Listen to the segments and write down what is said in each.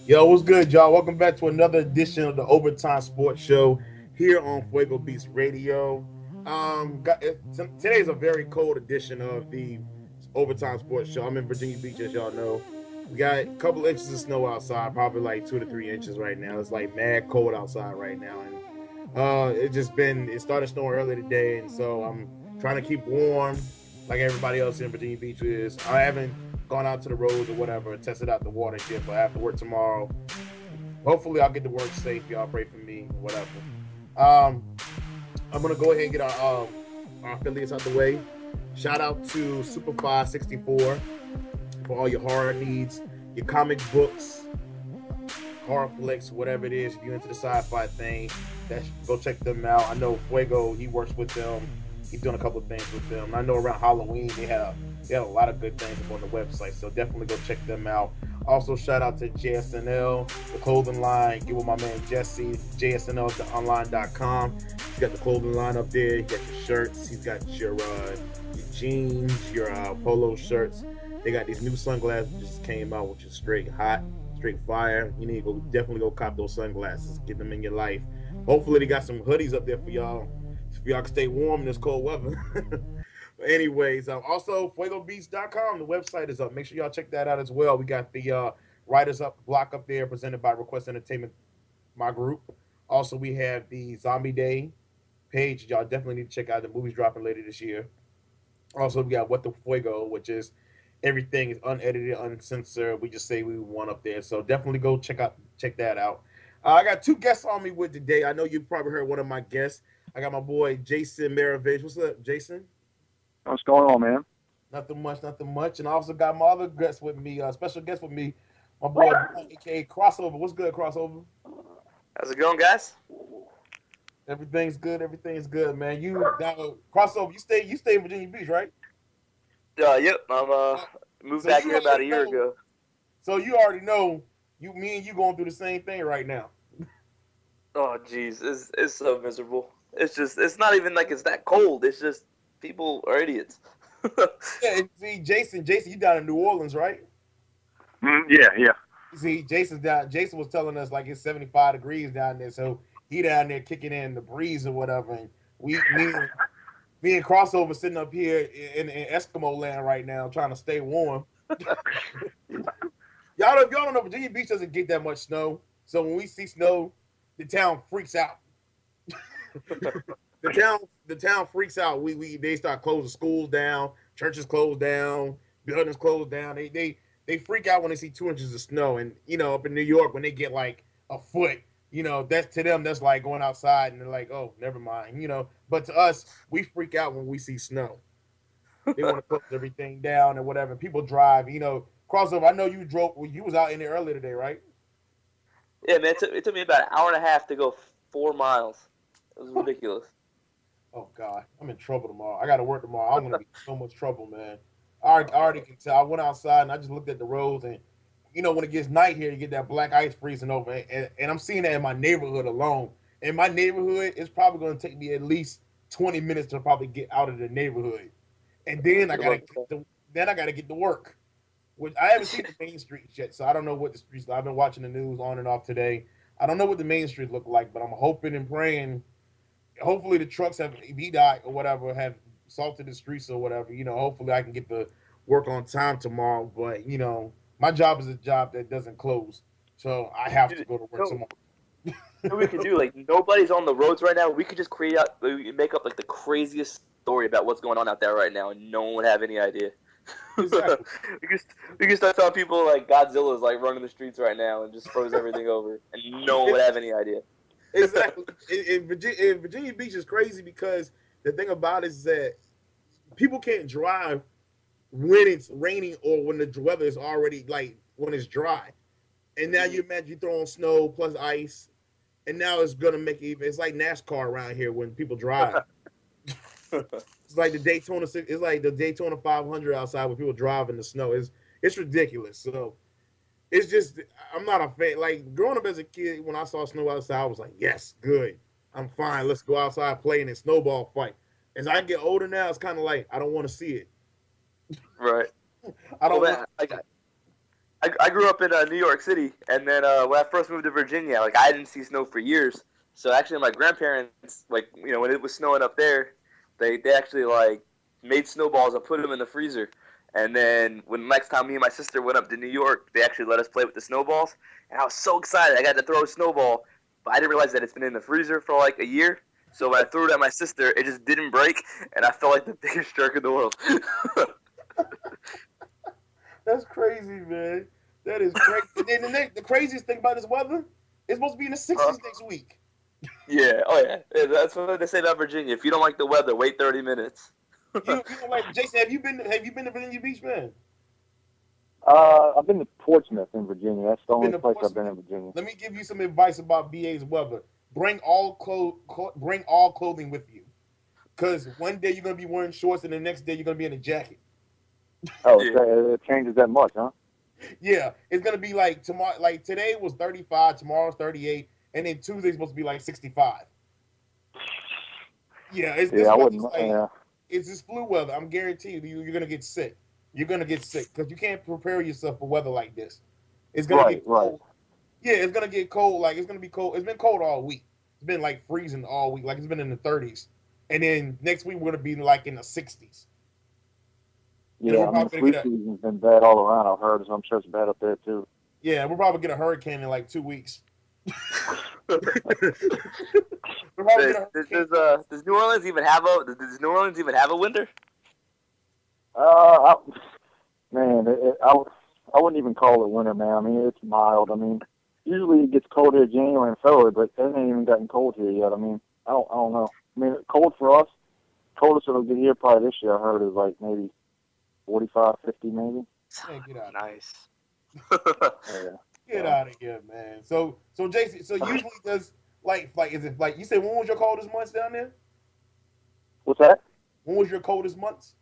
Yo, what's good, y'all? Welcome back to another edition of the Overtime Sports Show here on Fuego Beats Radio. Today's a very cold edition of the Overtime Sports Show. I'm in Virginia Beach, as y'all know. We got a couple inches of snow outside, probably like 2 to 3 inches right now. It's like mad cold outside right now, and it started snowing early today, and so I'm trying to keep warm like everybody else in Virginia Beach is. I haven't gone out to the roads or whatever and tested out the water yet, but I have to work tomorrow. Hopefully, I'll get to work safe. Y'all pray for me, whatever. Um, I'm gonna go ahead and get our affiliates out the way. Shout out to Superfly64 for all your horror needs, your comic books, horror flicks, whatever it is. If you're into the sci-fi thing, go check them out. I know Fuego, he works with them. He's doing a couple of things with them. I know around Halloween they had a lot of good things on the website, so definitely go check them out. Also, shout out to JSNL, the clothing line. Get with my man Jesse, jsnlonline.com. He's got the clothing line up there. He's got your shirts. He's got your jeans, your polo shirts. They got these new sunglasses that just came out, which is straight hot, straight fire. You need to definitely go cop those sunglasses. Get them in your life. Hopefully, they got some hoodies up there for y'all. So y'all can stay warm in this cold weather. But anyways, also fuegobeats.com, the website is up. Make sure y'all check that out as well. We got the Writers Up block up there presented by Request Entertainment, my group. Also, we have the Zombie Day page. Y'all definitely need to check out the movies dropping later this year. Also, we got What the Fuego, which is everything is unedited, uncensored. We just say we want up there. So definitely go check that out. I got two guests on me with today. I know you've probably heard one of my guests. I got my boy Jason Maravich. What's up, Jason? What's going on, man? Nothing much, nothing much. And I also got my other guest with me, special guest with me, my boy, aka Crossover. What's good, Crossover? How's it going, guys? Everything's good, man. You now, Crossover, you stay in Virginia Beach, right? Yep. I'm moved So back you here about a already year know. ago. So you already know, me and you going through the same thing right now. Oh, jeez, it's so miserable. It's not even like it's that cold. It's just people are idiots. Yeah, and see, Jason, you down in New Orleans, right? Yeah. You see, Jason's down. Jason was telling us like it's 75 degrees down there, so he down there kicking in the breeze or whatever. And me and Crossover sitting up here in Eskimo land right now, trying to stay warm. If y'all don't know, Virginia Beach doesn't get that much snow, so when we see snow, the town freaks out. the town freaks out. They start closing schools down, churches closed down, buildings closed down. They freak out when they see 2 inches of snow. And up in New York when they get like a foot, that's to them that's like going outside and they're like, oh, never mind. But to us, we freak out when we see snow. They want to close everything down and whatever. People drive, crossover. I know you drove. You was out in there earlier today, right? Yeah, man. It took me about an hour and a half to go 4 miles. It was ridiculous. Oh God, I'm in trouble tomorrow. I got to work tomorrow. I'm gonna be in so much trouble, man. I already can tell. I went outside and I just looked at the roads, and when it gets night here, you get that black ice freezing over, and I'm seeing that in my neighborhood alone. In my neighborhood, it's probably gonna take me at least 20 minutes to probably get out of the neighborhood, and then I gotta get to work. Which I haven't seen the main streets yet, so I don't know what the streets. I've been watching the news on and off today. I don't know what the main streets look like, but I'm hoping and praying. Hopefully the trucks have VDOT or whatever have salted the streets or whatever. Hopefully I can get to work on time tomorrow. But my job is a job that doesn't close, so I have to Dude, go to work tomorrow. what we could do, like nobody's on the roads right now. We could just make up like the craziest story about what's going on out there right now, and no one would have any idea. Exactly. we can start telling people like Godzilla's like running the streets right now and just froze everything over, and no one would have any idea. Exactly. Virginia Beach is crazy because the thing about it is that people can't drive when it's raining or when the weather is already like when it's dry. And now you imagine you throw on snow plus ice, and now it's gonna make it even. It's like NASCAR around here when people drive. It's like the Daytona. It's like the Daytona 500 outside when people drive in the snow. It's ridiculous. So it's just I'm not a fan. Like growing up as a kid, when I saw snow outside, I was like, yes, good. I'm fine. Let's go outside playing and snowball fight. As I get older now, it's kind of like I don't want to see it. Right. I don't Well, want. man, I grew up in New York City, and then when I first moved to Virginia, like I didn't see snow for years. So actually, my grandparents, like when it was snowing up there, they actually like made snowballs and put them in the freezer. And then when the next time me and my sister went up to New York, they actually let us play with the snowballs, and I was so excited. I got to throw a snowball, but I didn't realize that it's been in the freezer for like a year. So when I threw it at my sister, it just didn't break, and I felt like the biggest jerk in the world. That's crazy, man. That is crazy. And then the craziest thing about this weather, it's supposed to be in the 60s next week. Yeah, oh yeah. That's what they say about Virginia. If you don't like the weather, wait 30 minutes. You know, like Jason, have you been to Virginia Beach, man? I've been to Portsmouth in Virginia. That's the only place I've been in Virginia. Let me give you some advice about VA's weather. Bring all clothing with you, because one day you're gonna be wearing shorts and the next day you're gonna be in a jacket. Oh, yeah. It changes that much, huh? Yeah, it's gonna be like tomorrow. Like today was 35, tomorrow's 38, and then Tuesday's supposed to be like 65. Yeah, it's I wouldn't. It's this flu weather. I'm guaranteed you're gonna get sick. You're gonna get sick because you can't prepare yourself for weather like this. It's gonna get cold. Yeah, it's gonna get cold. Like it's gonna be cold. It's been cold all week. It's been like freezing all week. Like it's been in the 30s, and then next week we're gonna be like in the 60s. Yeah, the flu season's been bad all around. I've heard, so I'm sure it's bad up there too. Yeah, we'll probably get a hurricane in like 2 weeks. Does New Orleans even have a winter? Man, I wouldn't even call it winter, man. I mean, it's mild. I mean, usually it gets cold here in January and February, but it ain't even gotten cold here yet. I mean, I don't know. I mean, cold for us, coldest it'll get here probably this year, I heard, is like maybe 45, 50 maybe. Man, get out. Nice. Get out of here, man. So Jason, usually does like is it like you said? When was your coldest months down there? What's that? When was your coldest months?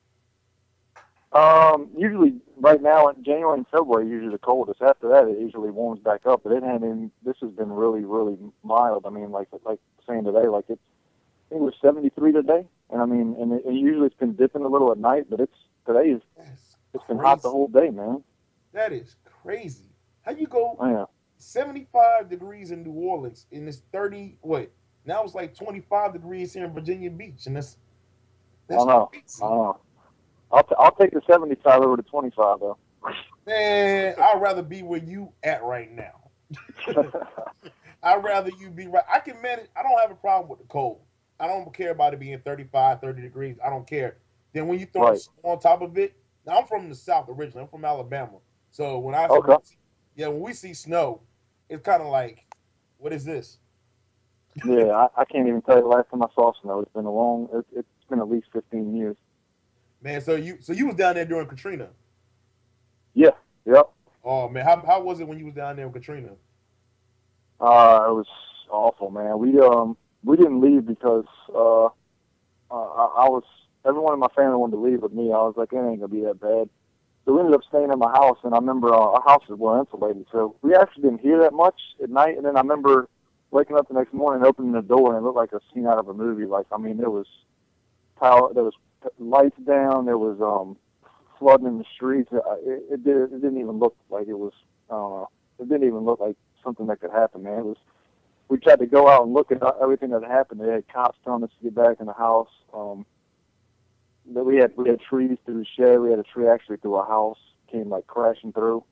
Usually right now in January and February, usually the coldest. After that, it usually warms back up. But this has been really, really mild. I mean, like saying today, like I think it was 73 today, and I mean, and usually it's been dipping a little at night, but it's been hot the whole day, man. That is crazy. How you go 75 degrees in New Orleans and it's 30? Wait, now it's like 25 degrees here in Virginia Beach, and that's I know. crazy. I know. I'll take the 75 over to 25 though. Man, I'd rather be where you at right now. I'd rather you be right. I can manage. I don't have a problem with the cold. I don't care about it being 35, 30 degrees. I don't care. Then when you throw snow on top of it, now I'm from the South originally. I'm from Alabama. So when when we see snow, it's kind of like, what is this? Yeah, I can't even tell you the last time I saw snow. It's been it's been at least 15 years. Man, so you was down there during Katrina? Yeah. Yep. Oh man, how was it when you was down there with Katrina? It was awful, man. We didn't leave because everyone in my family wanted to leave with me. I was like, it ain't gonna be that bad. So we ended up staying in my house, and I remember our houses were insulated, so we actually didn't hear that much at night. And then I remember waking up the next morning, opening the door, and it looked like a scene out of a movie. Like, I mean, there was power, there was lights down, there was flooding in the streets. It didn't even look like it was. I don't know. It didn't even look like something that could happen, man. It was. We tried to go out and look at everything that happened. They had cops telling us to get back in the house. We had trees through the shed. We had a tree actually through our house, came like crashing through.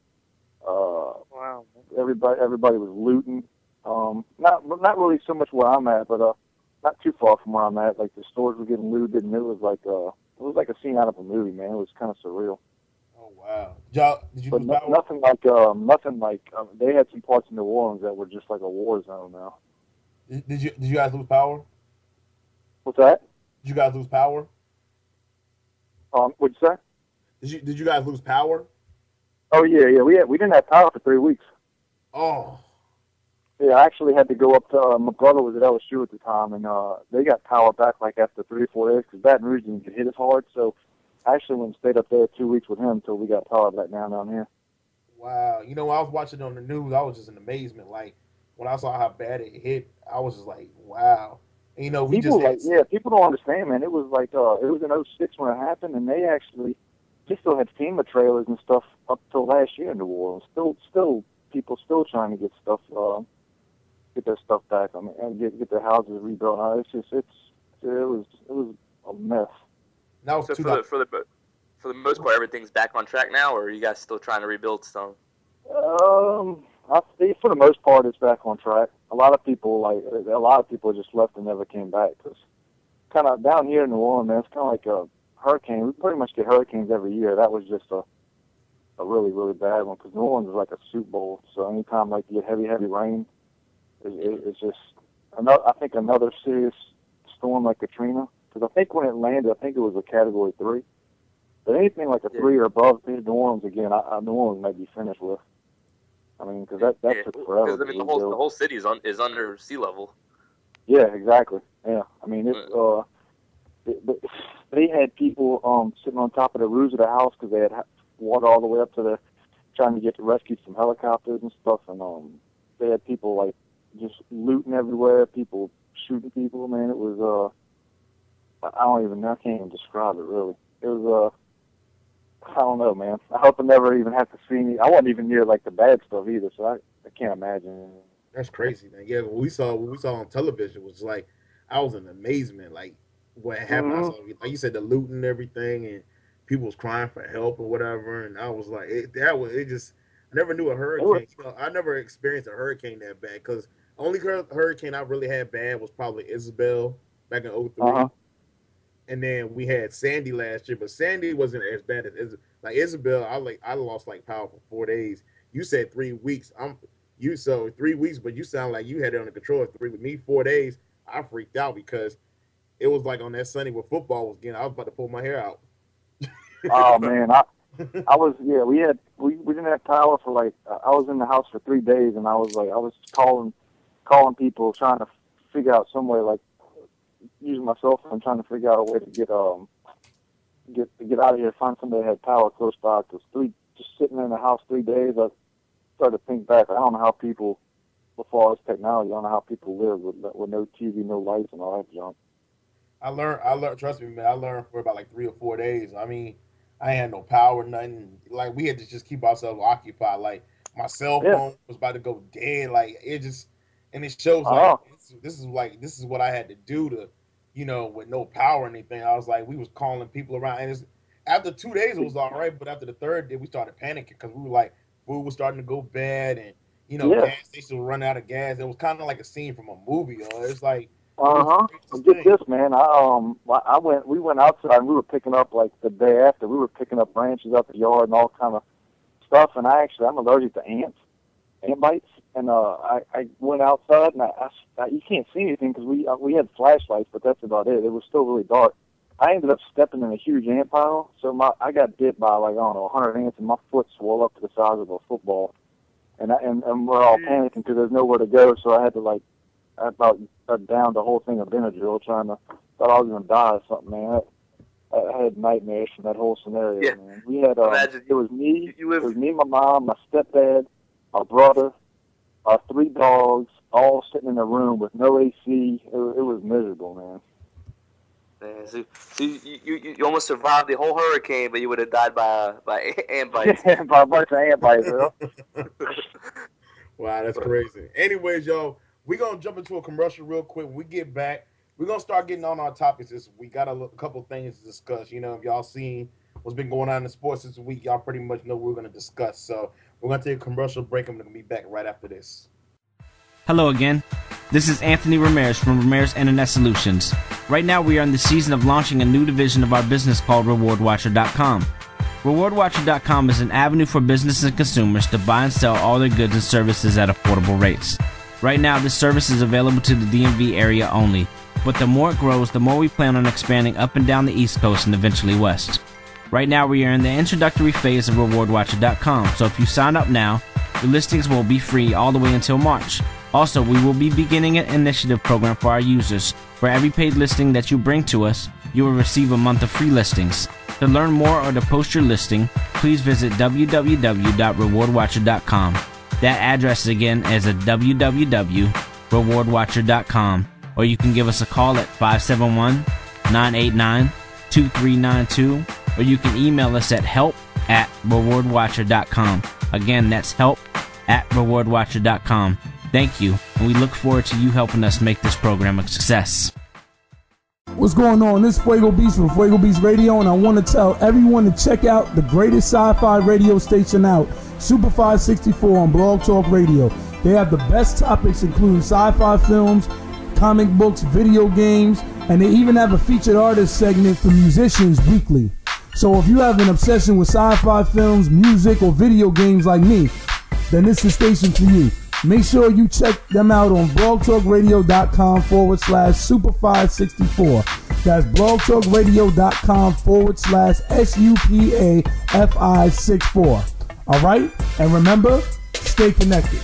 Wow. Everybody was looting. Not really so much where I'm at, but not too far from where I'm at. Like the stores were getting looted, and it was like a scene out of a movie, man. It was kind of surreal. Oh wow! Did you lose power? Nothing like they had some parts in New Orleans that were just like a war zone now. Did you guys lose power? What's that? Did you guys lose power? What'd you say? Did you guys lose power? Oh yeah. We didn't have power for 3 weeks. Oh. Yeah, I actually had to go up to, my brother was at LSU at the time, and they got power back like after 3 or 4 days because Baton Rouge didn't get hit as hard. So I actually went and stayed up there 2 weeks with him until we got power back down here. Wow. You know, when I was watching it on the news, I was just in amazement. Like, when I saw how bad it hit, I was just like, wow. And, you know, people don't understand, man. It was like, it was in 06 when it happened, and they actually, they still had FEMA trailers and stuff up till last year in New Orleans. Still, people still trying to get stuff, get their stuff back. I mean, and get their houses rebuilt. It was a mess. Now, So for the most part, everything's back on track now, or are you guys still trying to rebuild some? I think for the most part, it's back on track. A lot of people just left and never came back. Cause kind of down here in New Orleans, man, it's kind of like a hurricane. We pretty much get hurricanes every year. That was just a really, really bad one because New Orleans is like a soup bowl. So anytime like you get heavy rain, it's just another serious storm like Katrina. Because I think when it landed, I think it was a Category 3. But anything like a 3 or above, New Orleans again, New Orleans might be finished with. I mean, because that took forever. Because the whole city is under sea level. Yeah, exactly. Yeah, I mean, they had people sitting on top of the roofs of the house because they had water all the way up to trying to rescue some helicopters and stuff, and they had people like just looting everywhere, people shooting people. Man, it was I can't even describe it really. It was I don't know, man. I hope I never even have to see me. I wasn't even near like the bad stuff either, so I can't imagine. That's crazy, man. Yeah, what we saw on television was like, I was in amazement, like what happened. Mm-hmm. I saw, like you said, the looting and everything, and people was crying for help or whatever, and I was like, I never knew a hurricane. I never experienced a hurricane that bad because only hurricane I really had bad was probably Isabel back in 2003. Uh-huh. And then we had Sandy last year, but Sandy wasn't as bad as Isabel. I lost like power for 4 days. You said 3 weeks. 3 weeks, but you sound like you had it under control. 3 with me 4 days. I freaked out because it was like on that Sunday where football was getting. I was about to pull my hair out. Oh man, I was we didn't have power for like I was in the house for 3 days and I was calling people trying to figure out some way like. Using my cell phone, trying to figure out a way to get out of here, find somebody that had power close by. Because just sitting in the house 3 days, I started to think back. I don't know how people, before all this technology, I don't know how people live with no TV, no lights, and all that junk. I learned. Trust me, man. I learned for about like 3 or 4 days. I mean, I had no power, nothing. Like we had to just keep ourselves occupied. Like my cell phone was about to go dead. Like it just. And it shows like this is what I had to do to, with no power or anything. I was like, we was calling people around, and after 2 days it was all right, but after the third day we started panicking because we were like, food was starting to go bad, and gas stations were running out of gas. It was kind of like a scene from a movie. It's like, Get this, man. We went outside and we were picking up like the day after. We were picking up branches out the yard and all kind of stuff. And I'm allergic to ant bites. And I went outside, and I you can't see anything because we had flashlights, but that's about it. It was still really dark. I ended up stepping in a huge ant pile, so I got bit by like 100 ants, and my foot swelled up to the size of a football. And we're all panicking because there's nowhere to go, so I had to I about downed the whole thing of Benadryl, thought I was gonna die or something, man. I had nightmares from that whole scenario, man. We had it was me, my mom, my stepdad, my brother. Our 3 dogs all sitting in a room with no AC. It was miserable, man. So you almost survived the whole hurricane, but you would have died by ant bites. By a bunch of ant bites, bro. Wow, that's crazy. Anyways, y'all, we're going to jump into a commercial real quick. When we get back, we're going to start getting on our topics this week. Got a couple things to discuss. If y'all seen what's been going on in the sports this week, y'all pretty much know what we're going to discuss. So we're going to take a commercial break. I'm going to be back right after this. Hello again. This is Anthony Ramirez from Ramirez Internet Solutions. Right now we are in the season of launching a new division of our business called RewardWatcher.com. RewardWatcher.com is an avenue for businesses and consumers to buy and sell all their goods and services at affordable rates. Right now this service is available to the DMV area only, but the more it grows, the more we plan on expanding up and down the East Coast and eventually west. Right now we are in the introductory phase of RewardWatcher.com, so if you sign up now, your listings will be free all the way until March. Also, we will be beginning an initiative program for our users. For every paid listing that you bring to us, you will receive a month of free listings. To learn more or to post your listing, please visit www.rewardwatcher.com. That address again is at www.rewardwatcher.com, or you can give us a call at 571-989-2392 or you can email us at help@rewardwatcher.com. Again, that's help@rewardwatcher.com. Thank you, and we look forward to you helping us make this program a success. What's going on? This is Fuego Beats from Fuego Beats Radio, and I want to tell everyone to check out the greatest sci-fi radio station out, Super 564 on Blog Talk Radio. They have the best topics, including sci-fi films, comic books, video games, and they even have a featured artist segment for musicians weekly. So if you have an obsession with sci-fi films, music, or video games like me, then this is the station for you. Make sure you check them out on blogtalkradio.com/Super564. That's blogtalkradio.com/SUPAFI64. All right? And remember, stay connected.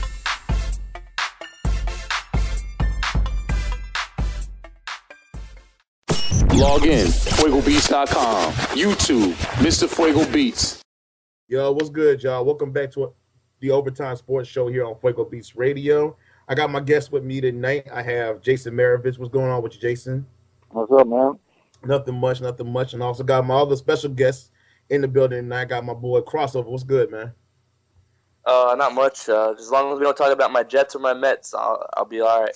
Log in, FuegoBeats.com, YouTube, Mr. Fuego Beats. Yo, what's good, y'all? Welcome back to the Overtime Sports Show here on Fuego Beats Radio. I got my guest with me tonight. I have Jason Maravich. What's going on with you, Jason? What's up, man? Nothing much. And also got my other special guests in the building tonight. I got my boy Crossover. What's good, man? Not much. As long as we don't talk about my Jets or my Mets, I'll be all right.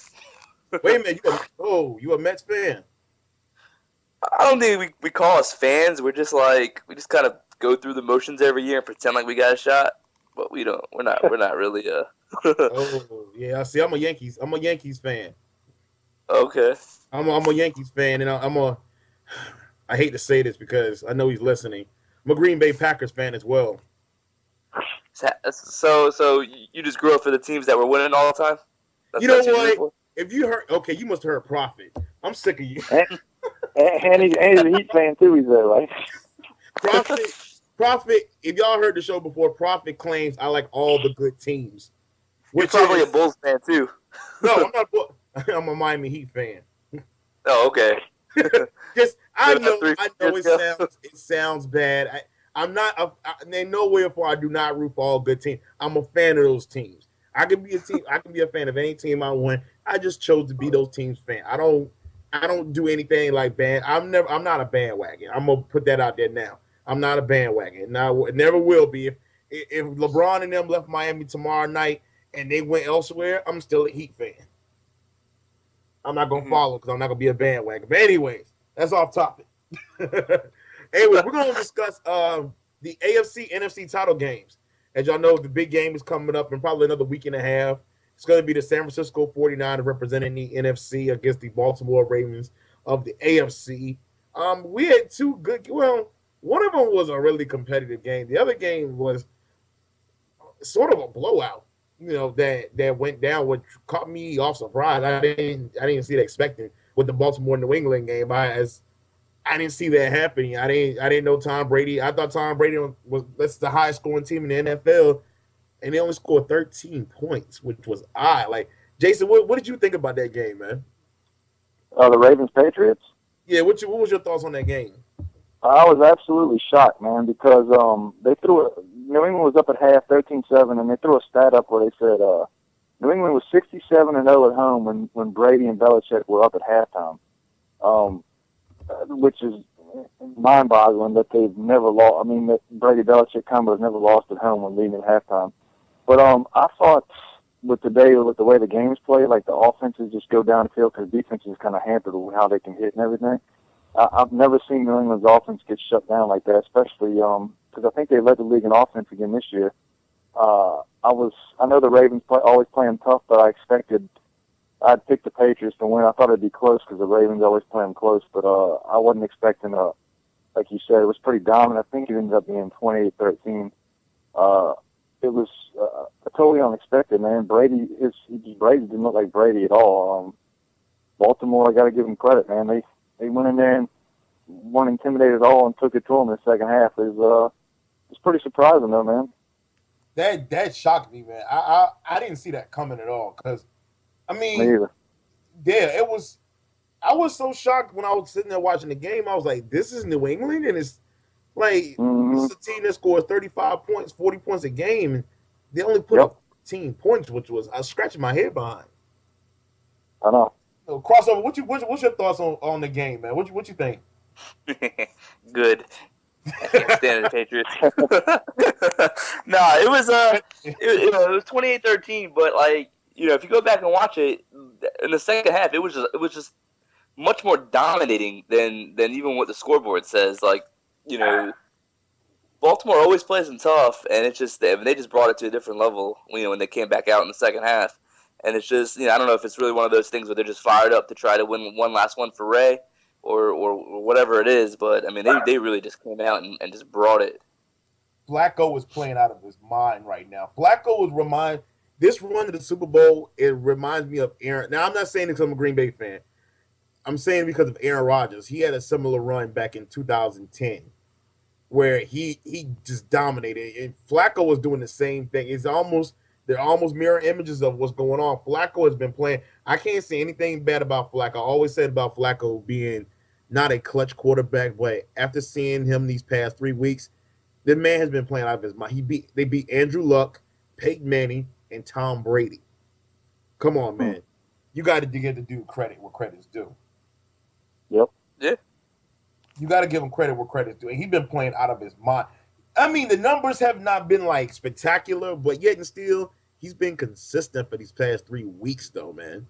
Wait a minute. You a Mets fan? I don't think we call us fans. We're just we just kind of go through the motions every year and pretend like we got a shot, but we don't. We're not really. Oh yeah, I see. I'm a Yankees fan. Okay. I'm a Yankees fan, and I hate to say this because I know he's listening. I'm a Green Bay Packers fan as well. So you just grew up for the teams that were winning all the time? You know what? If you heard, okay, you must have heard Prophet. I'm sick of you. And he's a Heat fan too. He's there, like Prophet. If y'all heard the show before, Prophet claims I like all the good teams. You're probably a Bulls fan too. No, I'm not. I'm a Miami Heat fan. Oh, okay. I know it sounds bad. I'm not. In no way before I do not root for all good teams. I'm a fan of those teams. I can be a fan of any team I want. I just chose to be those teams' fan. I don't do anything like band. I'm not a bandwagon. I'm gonna put that out there now. I'm not a bandwagon. Now, it never will be. If LeBron and them left Miami tomorrow night and they went elsewhere, I'm still a Heat fan. I'm not gonna follow because I'm not gonna be a bandwagon. But anyways, that's off topic. Anyway, we're gonna discuss the AFC NFC title games. As y'all know, the big game is coming up in probably another week and a half. It's going to be the San Francisco 49ers representing the NFC against the Baltimore Ravens of the AFC. We had two good – well, one of them was a really competitive game. The other game was sort of a blowout, that went down, which caught me off surprise. I didn't see that expecting with the Baltimore-New England game. I didn't see that happening. I didn't know Tom Brady. I thought Tom Brady that's the highest scoring team in the NFL. And they only scored 13 points, which was odd. Like, Jason, what did you think about that game, man? The Ravens-Patriots? Yeah, what was your thoughts on that game? I was absolutely shocked, man, because they threw New England was up at half, 13-7, and they threw a stat up where they said New England was 67-0 at home when Brady and Belichick were up at halftime, which is mind-boggling that they've never lost. I mean, that Brady-Belichick combo has never lost at home when leading at halftime. But I thought with the way the game's played, like the offenses just go down the field because defense is kind of hampered with how they can hit and everything. I've never seen New England's offense get shut down like that, especially because I think they led the league in offense again this year. I know the Ravens always playing tough, but I'd pick the Patriots to win. I thought it'd be close because the Ravens always play them close, but I wasn't expecting like you said, it was pretty dominant. I think it ended up being 28-13. It was totally unexpected, man. Brady didn't look like Brady at all. Baltimore, I got to give them credit, man. They went in there and weren't intimidated at all and took it to them in the second half. It was pretty surprising, though, man. That shocked me, man. I didn't see that coming at all because, I mean, me either. Yeah, it was. I was so shocked when I was sitting there watching the game. I was like, "This is New England, and it's like this is a team that scores 35 points, 40 points a game, and they only put up 15 points, which was I was scratching my head behind." I know. So, Crossover, what's your thoughts on the game, man? What you think? Good. I can't stand the Patriots. No, it was it was 28-13, but like, you know, if you go back and watch it in the second half, it was just much more dominating than even what the scoreboard says. Like, you know, Baltimore always plays them tough, and it's just they just brought it to a different level, you know, when they came back out in the second half. And it's just, you know, I don't know if it's really one of those things where they're just fired up to try to win one last one for Ray or whatever it is, but I mean, they really just came out and just brought it. Flacco is playing out of his mind right now. Flacco is this run to the Super Bowl, it reminds me of Aaron. Now, I'm not saying this because I'm a Green Bay fan. I'm saying because of Aaron Rodgers. He had a similar run back in 2010 where he just dominated. And Flacco was doing the same thing. They're almost mirror images of what's going on. Flacco has been playing. I can't say anything bad about Flacco. I always said about Flacco being not a clutch quarterback, but after seeing him these past 3 weeks, the man has been playing out of his mind. They beat Andrew Luck, Peyton Manning, and Tom Brady. Come on, man. You got to give the dude credit where credit's due. Yep. Yeah. You got to give him credit where credit's due. And he's been playing out of his mind. I mean, the numbers have not been, like, spectacular, but yet and still, he's been consistent for these past 3 weeks, though, man.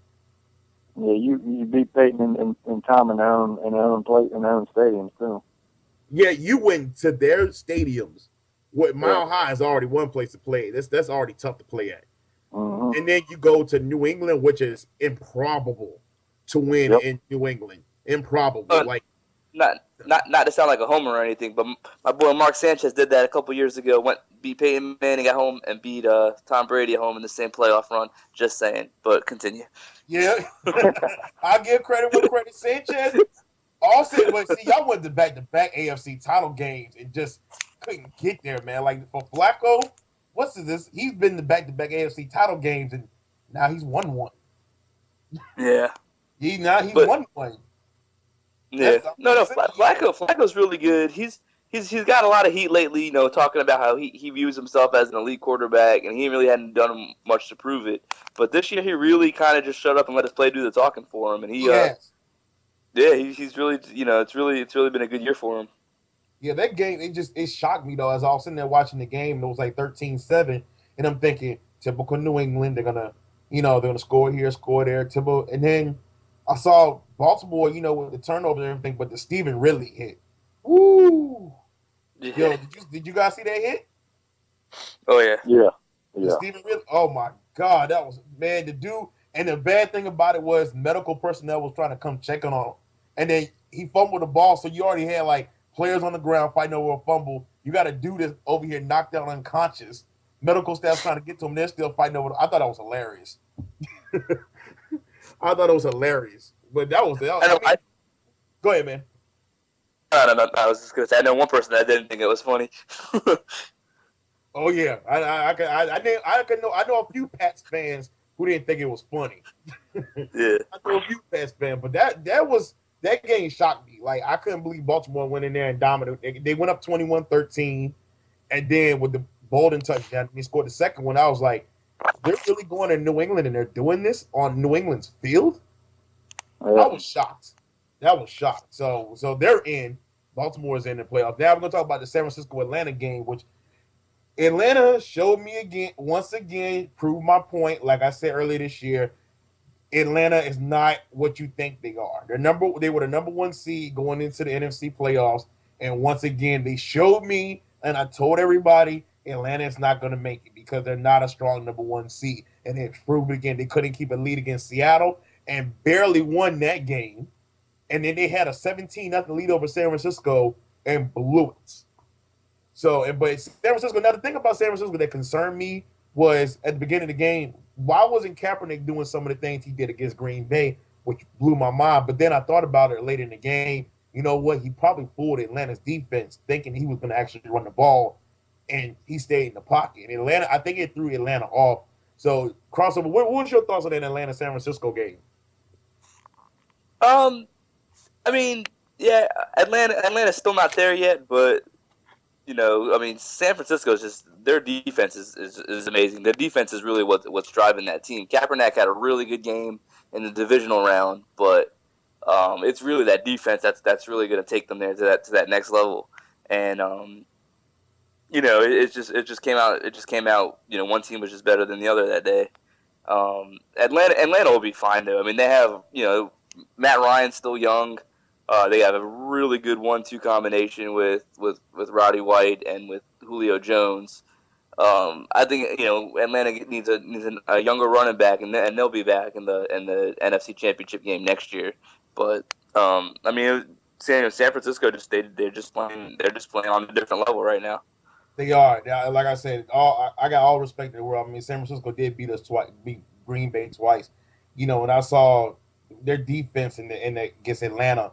Yeah, you beat Peyton and Tom in their own stadiums, too. Yeah, you went to their stadiums. What Mile High is already one place to play. That's already tough to play at. Mm-hmm. And then you go to New England, which is improbable to win in New England. Improbable. Not to sound like a homer or anything, but my boy Mark Sanchez did that a couple years ago. Beat Peyton Manning at home and beat Tom Brady at home in the same playoff run. Just saying, but continue. Yeah, I'll give credit where credit. Sanchez also, but see, y'all went to back-to-back AFC title games and just couldn't get there, man. Like for Flacco, what's this? He's been to back-to-back AFC title games and now he's won one. Yeah, he's won one. Yeah, no. Flacco's really good. He's got a lot of heat lately. You know, talking about how he views himself as an elite quarterback, and he really hadn't done much to prove it. But this year, he really kind of just shut up and let his play do the talking for him. And he's really, you know, it's really been a good year for him. Yeah, that game it shocked me though. As I was sitting there watching the game, and it was like 13-7, and I'm thinking, typical New England, they're gonna score here, score there, typical, and then I saw Baltimore, you know, with the turnover and everything, but the Steven Ridley hit. Woo! Yeah. Yo, did you guys see that hit? Oh yeah. Yeah. Steven Ridley. Oh my God, that was, man, the dude. And the bad thing about it was medical personnel was trying to come check on him, and then he fumbled the ball. So you already had like players on the ground fighting over a fumble. You got a dude that's over here knocked out unconscious. Medical staff trying to get to him. They're still fighting over. I thought that was hilarious. I thought it was hilarious, but that was. Go ahead, man. No. I was just gonna say I know one person that didn't think it was funny. Oh yeah, I know a few Pats fans who didn't think it was funny. Yeah, I know a few Pats fans, but that game shocked me. Like I couldn't believe Baltimore went in there and dominated. They went up 21-13, and then with the Bolden touchdown, they scored the second one. I was like, they're really going to New England and they're doing this on New England's field? I was shocked. So they're in. Baltimore's in the playoffs. Now we're going to talk about the San Francisco-Atlanta game, which Atlanta showed me once again, proved my point. Like I said earlier this year, Atlanta is not what you think they are. They were the number one seed going into the NFC playoffs. And once again, they showed me, and I told everybody, Atlanta is not going to make it because they're not a strong number one seed. And they proved it again. They couldn't keep a lead against Seattle and barely won that game. And then they had a 17-0 lead over San Francisco and blew it. But San Francisco, now the thing about San Francisco that concerned me was at the beginning of the game, why wasn't Kaepernick doing some of the things he did against Green Bay, which blew my mind. But then I thought about it later in the game. You know what? He probably fooled Atlanta's defense thinking he was going to actually run the ball. And he stayed in the pocket. And Atlanta, I think it threw Atlanta off. So, crossover, what was your thoughts on that Atlanta-San Francisco game? I mean, yeah, Atlanta's still not there yet, but, you know, I mean, San Francisco's just, their defense is amazing. Their defense is really what's driving that team. Kaepernick had a really good game in the divisional round, but it's really that defense that's really going to take them there to that next level. and it just came out. It just came out. One team was just better than the other that day. Atlanta will be fine though. I mean, they have Matt Ryan's still young. They have a really good 1-2 combination with Roddy White and with Julio Jones. I think Atlanta needs a younger running back, and they'll be back in the NFC Championship game next year. But I mean, San Francisco they're just playing on a different level right now. They are. Like I said, I got all respect in the world. I mean, San Francisco did beat us twice, beat Green Bay twice. When I saw their defense against Atlanta,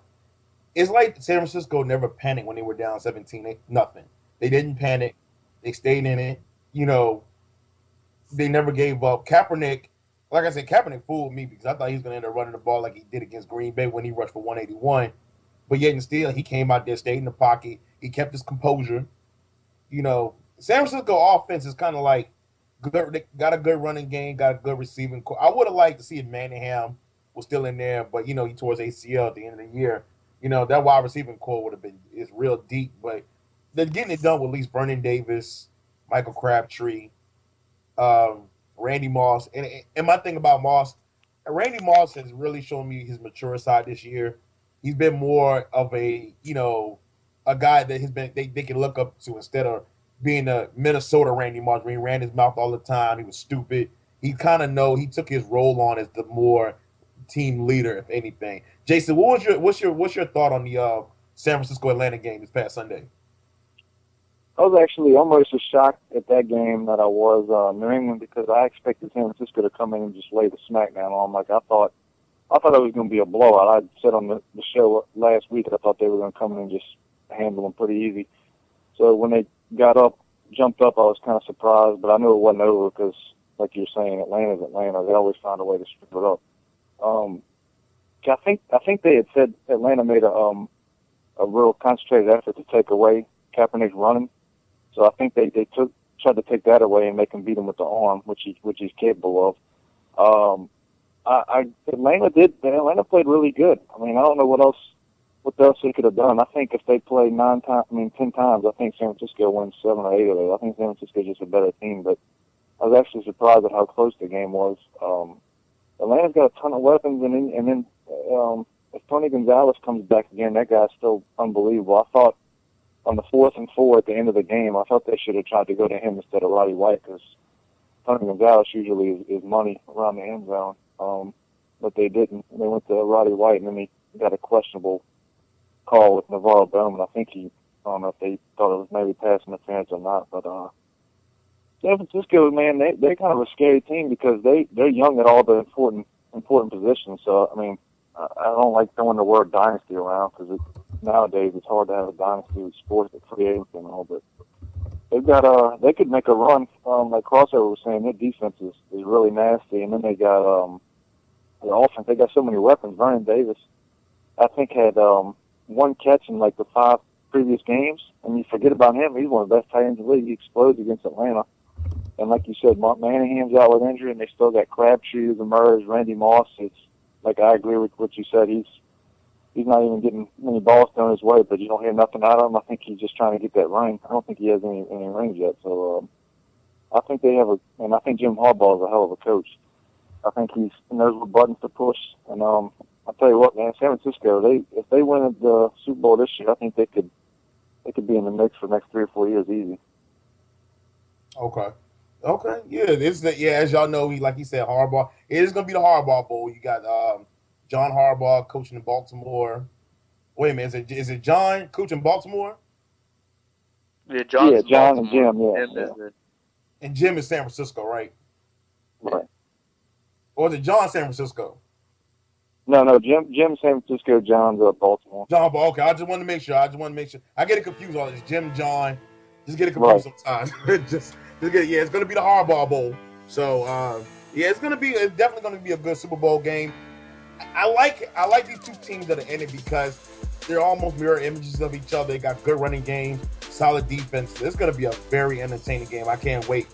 it's like San Francisco never panicked when they were down 17-0. They didn't panic. They stayed in it. They never gave up. Kaepernick, like I said, Kaepernick fooled me because I thought he was going to end up running the ball like he did against Green Bay when he rushed for 181. But yet and still, he came out there, stayed in the pocket. He kept his composure. San Francisco offense is kind of like good. They got a good running game, got a good receiving core. I would have liked to see if Manningham was still in there, but he tore his ACL at the end of the year. That wide receiving core would have been real deep, but they're getting it done with at least Vernon Davis, Michael Crabtree, Randy Moss. And my thing about Moss, Randy Moss has really shown me his mature side this year. He's been more of a guy that they can look up to instead of being a Minnesota Randy Moss where he ran his mouth all the time. He was stupid. He kind of he took his role on as the more team leader, if anything. Jason, what's your thought on the San Francisco Atlanta game this past Sunday? I was actually almost as shocked at that game that I was New England because I expected San Francisco to come in and just lay the smackdown on them. Like I thought it was going to be a blowout. I said on the show last week I thought they were going to come in and just handle them pretty easy. So when they jumped up, I was kind of surprised, but I knew it wasn't over because, like you're saying, Atlanta's Atlanta. They always find a way to strip it up. I think they had said Atlanta made a real concentrated effort to take away Kaepernick's running. So I think they tried to take that away and make him beat him with the arm, which he's capable of. Atlanta played really good. I mean, I don't know what else they could have done. I think if they played 10 times, I think San Francisco wins 7 or 8 of those. I think San Francisco is just a better team, but I was actually surprised at how close the game was. Atlanta's got a ton of weapons, and then if Tony Gonzalez comes back again, that guy's still unbelievable. I thought on the 4th and 4 at the end of the game, I thought they should have tried to go to him instead of Roddy White because Tony Gonzalez usually is money around the end zone. But they didn't. They went to Roddy White, and then he got a questionable call with Navarro Bowman. I think I don't know if they thought it was maybe pass interference or not, but San Francisco, man, they're kind of a scary team because they're young at all the important positions. So I mean, I don't like throwing the word dynasty around because nowadays it's hard to have a dynasty with sports at free agency and all. But they've got they could make a run. Like Crossover was saying, their defense is really nasty, and then they got their offense. They got so many weapons. Vernon Davis, I think, had one catch in like the 5 previous games, and you forget about him. He's one of the best tight ends in the league. He explodes against Atlanta. And like you said, Mark Manningham's out with injury, and they still got Crabtree who's emerged, Randy Moss. It's like I agree with what you said. He's not even getting many balls thrown his way, but you don't hear nothing out of him. I think he's just trying to get that ring. I don't think he has any rings yet. So I think they have and I think Jim Harbaugh is a hell of a coach. I think he knows what buttons to push. And I'll tell you what, man, San Francisco, if they win the Super Bowl this year, I think they could be in the mix for the next 3 or 4 years easy. Okay. Yeah, as y'all know, like he said, Harbaugh. It is going to be the Harbaugh Bowl. You got John Harbaugh coaching in Baltimore. Wait a minute, is it John coaching Baltimore? Yeah, John and Jim, yeah. And Jim is San Francisco, right? Right. Or is it John San Francisco? No, Jim San Francisco, John's Baltimore. John, okay, I just want to make sure. I get it confused all this. Jim, John. Just get it confused sometimes. just get it. Yeah, it's going to be the Harbaugh Bowl. So, it's definitely going to be a good Super Bowl game. I like these two teams that are in it because they're almost mirror images of each other. They got good running games, solid defense. It's going to be a very entertaining game. I can't wait.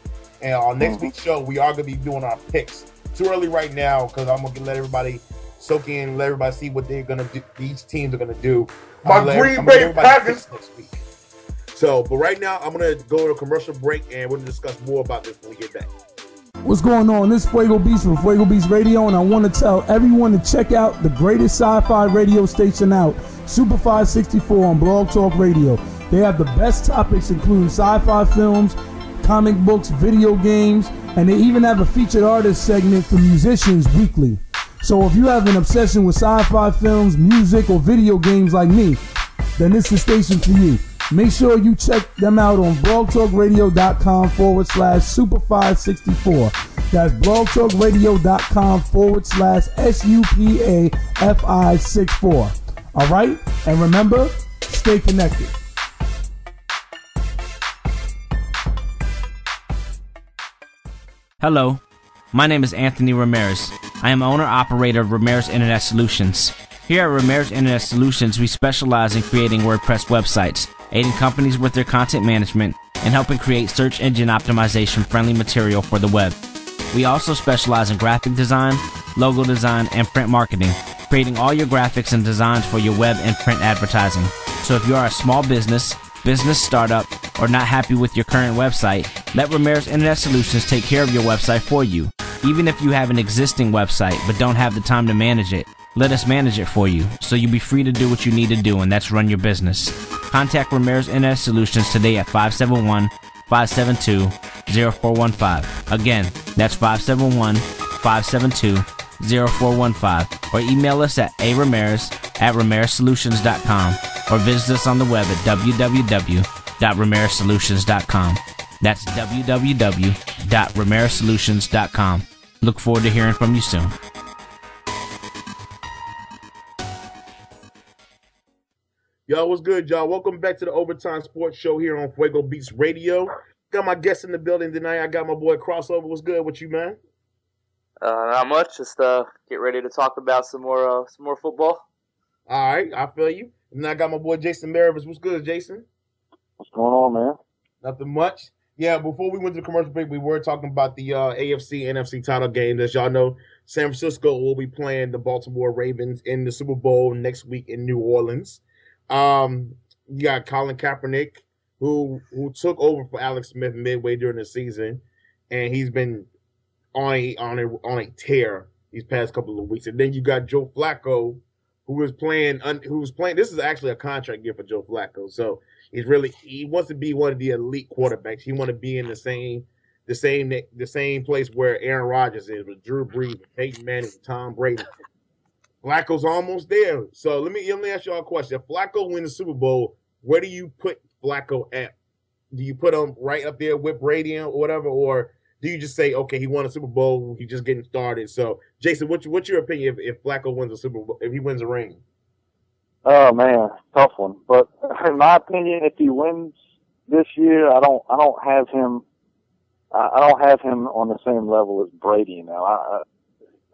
And on next week's show, we are going to be doing our picks. Too early right now because I'm going to let everybody soak in, let everybody see what they're going to do. These teams are going to do. My Green Bay Packers. Next week. So, but right now, I'm going to go to a commercial break, and we'll discuss more about this when we get back. What's going on? This is Fuego Beats from Fuego Beats Radio, and I want to tell everyone to check out the greatest sci-fi radio station out, Super 564 on Blog Talk Radio. They have the best topics, including sci-fi films, comic books, video games, and they even have a featured artist segment for musicians weekly. So if you have an obsession with sci-fi films, music, or video games like me, then this is the station for you. Make sure you check them out on blogtalkradio.com/Super564. That's blogtalkradio.com/SUPAFI64. All right? And remember, stay connected. Hello, my name is Anthony Ramirez. I am owner-operator of Ramirez Internet Solutions. Here at Ramirez Internet Solutions, we specialize in creating WordPress websites, aiding companies with their content management, and helping create search engine optimization-friendly material for the web. We also specialize in graphic design, logo design, and print marketing, creating all your graphics and designs for your web and print advertising. So if you are a small business startup, or not happy with your current website, let Ramirez Internet Solutions take care of your website for you. Even if you have an existing website but don't have the time to manage it, let us manage it for you, so you'll be free to do what you need to do, and that's run your business. Contact Ramirez Internet Solutions today at 571-572-0415. Again, that's 571-572-0415. Or email us at aramirez@ramirezzsolutions.com, or visit us on the web at www.ramirezzsolutions.com. That's www.ramirezzsolutions.com. Look forward to hearing from you soon. Yo, what's good, y'all? Welcome back to the Overtime Sports Show here on Fuego Beats Radio. Got my guests in the building tonight. I got my boy Crossover. What's good with you, man? Not much. Just get ready to talk about some more football. All right, I feel you. And I got my boy Jason Maravis. What's good, Jason? What's going on, man? Nothing much. Yeah, before we went to the commercial break, we were talking about the AFC, NFC title game. As y'all know, San Francisco will be playing the Baltimore Ravens in the Super Bowl next week in New Orleans. You got Colin Kaepernick, who took over for Alex Smith midway during the season, and he's been on a tear these past couple of weeks. And then you got Joe Flacco, who was playing. This is actually a contract year for Joe Flacco, so he wants to be one of the elite quarterbacks. He want to be in the same place where Aaron Rodgers is, with Drew Brees, with Peyton Manning, with Tom Brady. Flacco's almost there. So let me ask y'all a question. If Flacco wins the Super Bowl, where do you put Flacco at? Do you put him right up there with Brady or whatever, or do you just say, okay, he won a Super Bowl, he's just getting started? So, Jason, what's your opinion if Flacco wins a Super Bowl, if he wins a ring? Oh man, tough one. But in my opinion, if he wins this year, I don't have him on the same level as Brady now.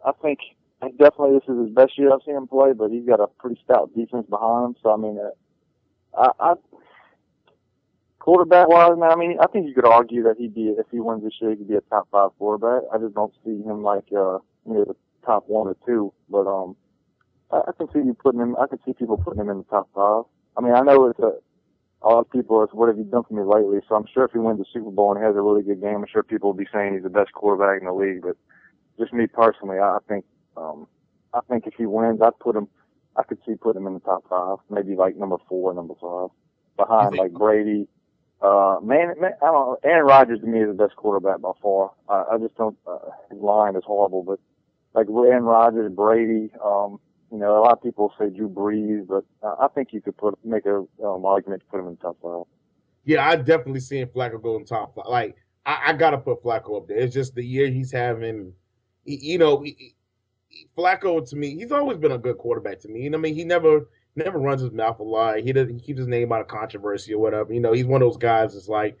I think definitely this is his best year I've seen him play, but he's got a pretty stout defense behind him. So I mean, quarterback-wise, man, I mean, I think you could argue that if he wins this year, he could be a top 5 quarterback. I just don't see him like the top 1 or 2. But I can see people putting him in the top 5. I mean, I know a lot of people are, what have you done for me lately? So I'm sure if he wins the Super Bowl and has a really good game, I'm sure people will be saying he's the best quarterback in the league. But just me personally, I think if he wins, I could see putting him in the top 5, maybe like number 4, number 5, behind like Brady. I don't know. Aaron Rodgers to me is the best quarterback by far. I just don't. His line is horrible, but like Aaron Rodgers, Brady. A lot of people say Drew Brees, but I think you could make a argument to put him in the top 5. Yeah, I definitely seen Flacco go in top 5. Like I gotta put Flacco up there. It's just the year he's having. Flacco, to me, he's always been a good quarterback to me. I mean, he never runs his mouth a lot. He keeps his name out of controversy or whatever. He's one of those guys that's like,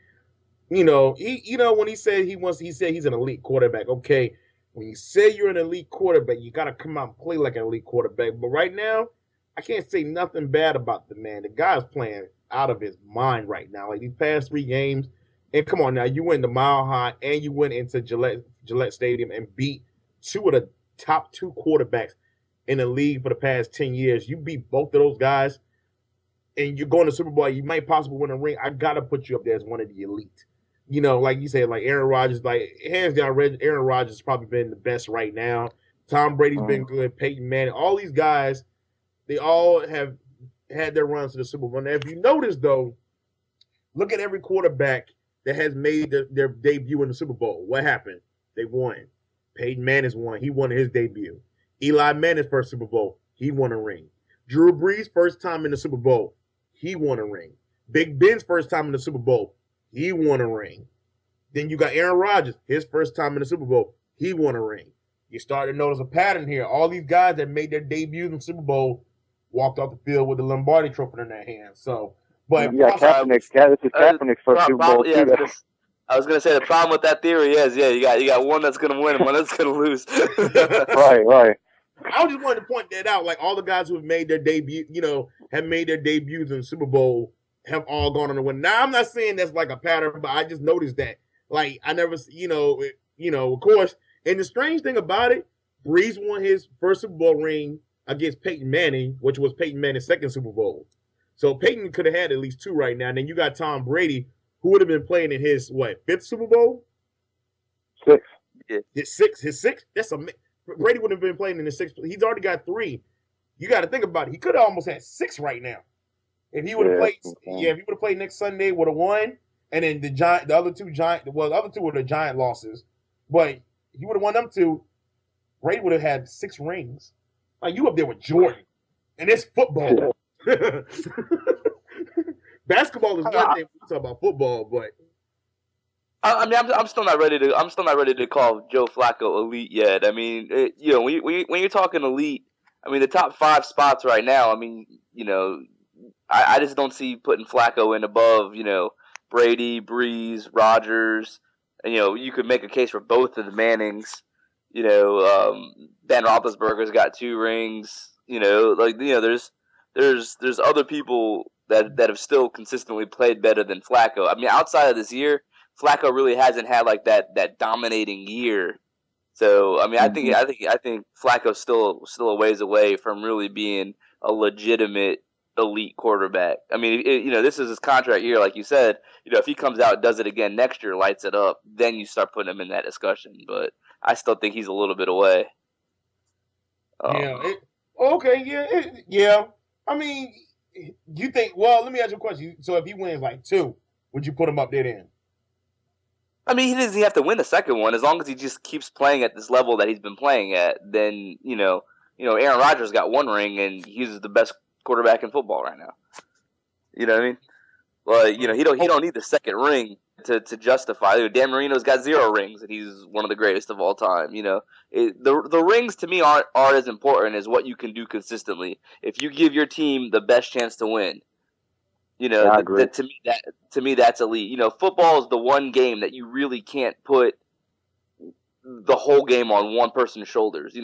when he said he's an elite quarterback. Okay, when you say you're an elite quarterback, you got to come out and play like an elite quarterback. But right now, I can't say nothing bad about the man. The guy's playing out of his mind right now. Like these past 3 games, and come on now, you went to Mile High and you went into Gillette Stadium and beat 2 of the top 2 quarterbacks in the league for the past 10 years. You beat both of those guys. and you're going to Super Bowl, you might possibly win a ring. I gotta put you up there as one of the elite. You know, like you said, like Aaron Rodgers, like hands down, Aaron Rodgers has probably been the best right now. Tom Brady's been good. Peyton Manning, all these guys, they all have had their runs to the Super Bowl. Now, if you notice though, look at every quarterback that has made their debut in the Super Bowl. What happened? They won. Peyton Manning's won. He won his debut. Eli Manning's first Super Bowl. He won a ring. Drew Brees' first time in the Super Bowl. He won a ring. Big Ben's first time in the Super Bowl. He won a ring. Then you got Aaron Rodgers. His first time in the Super Bowl. He won a ring. You start to notice a pattern here. All these guys that made their debuts in the Super Bowl walked off the field with the Lombardi Trophy in their hands. So, but yeah, Kaepernick's first Super Bowl. I was gonna say the problem with that theory is, you got one that's gonna win and one that's gonna lose. Right. I just wanted to point that out. Like all the guys who have made their debut, have made their debuts in the Super Bowl have all gone on to win. Now I'm not saying that's like a pattern, but I just noticed that. Like I never, of course. And the strange thing about it, Brees won his first Super Bowl ring against Peyton Manning, which was Peyton Manning's second Super Bowl. So Peyton could have had at least 2 right now. And then you got Tom Brady, who would have been playing in his 5th Super Bowl? 6. Yeah. His 6th? That's Brady would have been playing in his 6th. He's already got 3. You got to think about it. He could have almost had 6 right now. If he would have played, if he would have played next Sunday, would have won. And then the other two were the Giant losses, but he would have won them 2. Brady would have had 6 rings. Like you up there with Jordan, and it's football. Basketball is one thing. We talk about football, but I mean, I'm still not ready to call Joe Flacco elite yet. I mean, when you're talking elite, I mean the top 5 spots right now. I mean, I just don't see putting Flacco in above, Brady, Brees, Rodgers. And, you could make a case for both of the Mannings. Ben Roethlisberger's got 2 rings. There's other people that have still consistently played better than Flacco. I mean, outside of this year, Flacco really hasn't had like that dominating year. So I mean, I think Flacco's still a ways away from really being a legitimate elite quarterback. I mean, this is his contract year, like you said. If he comes out and does it again next year, lights it up, then you start putting him in that discussion. But I still think he's a little bit away. Yeah. I mean, you think? Well, let me ask you a question. So if he wins like 2, would you put him up there then? I mean, he doesn't have to win the second one as long as he just keeps playing at this level that he's been playing at. Then Aaron Rodgers got 1 ring and he's the best quarterback in football right now. You know what I mean? Like, he don't need the second ring to justify. Dan Marino's got 0 rings and he's one of the greatest of all time. The rings to me aren't as important as what you can do consistently. If you give your team the best chance to win, I agree. To me that's elite. Football is the one game that you really can't put the whole game on one person's shoulders.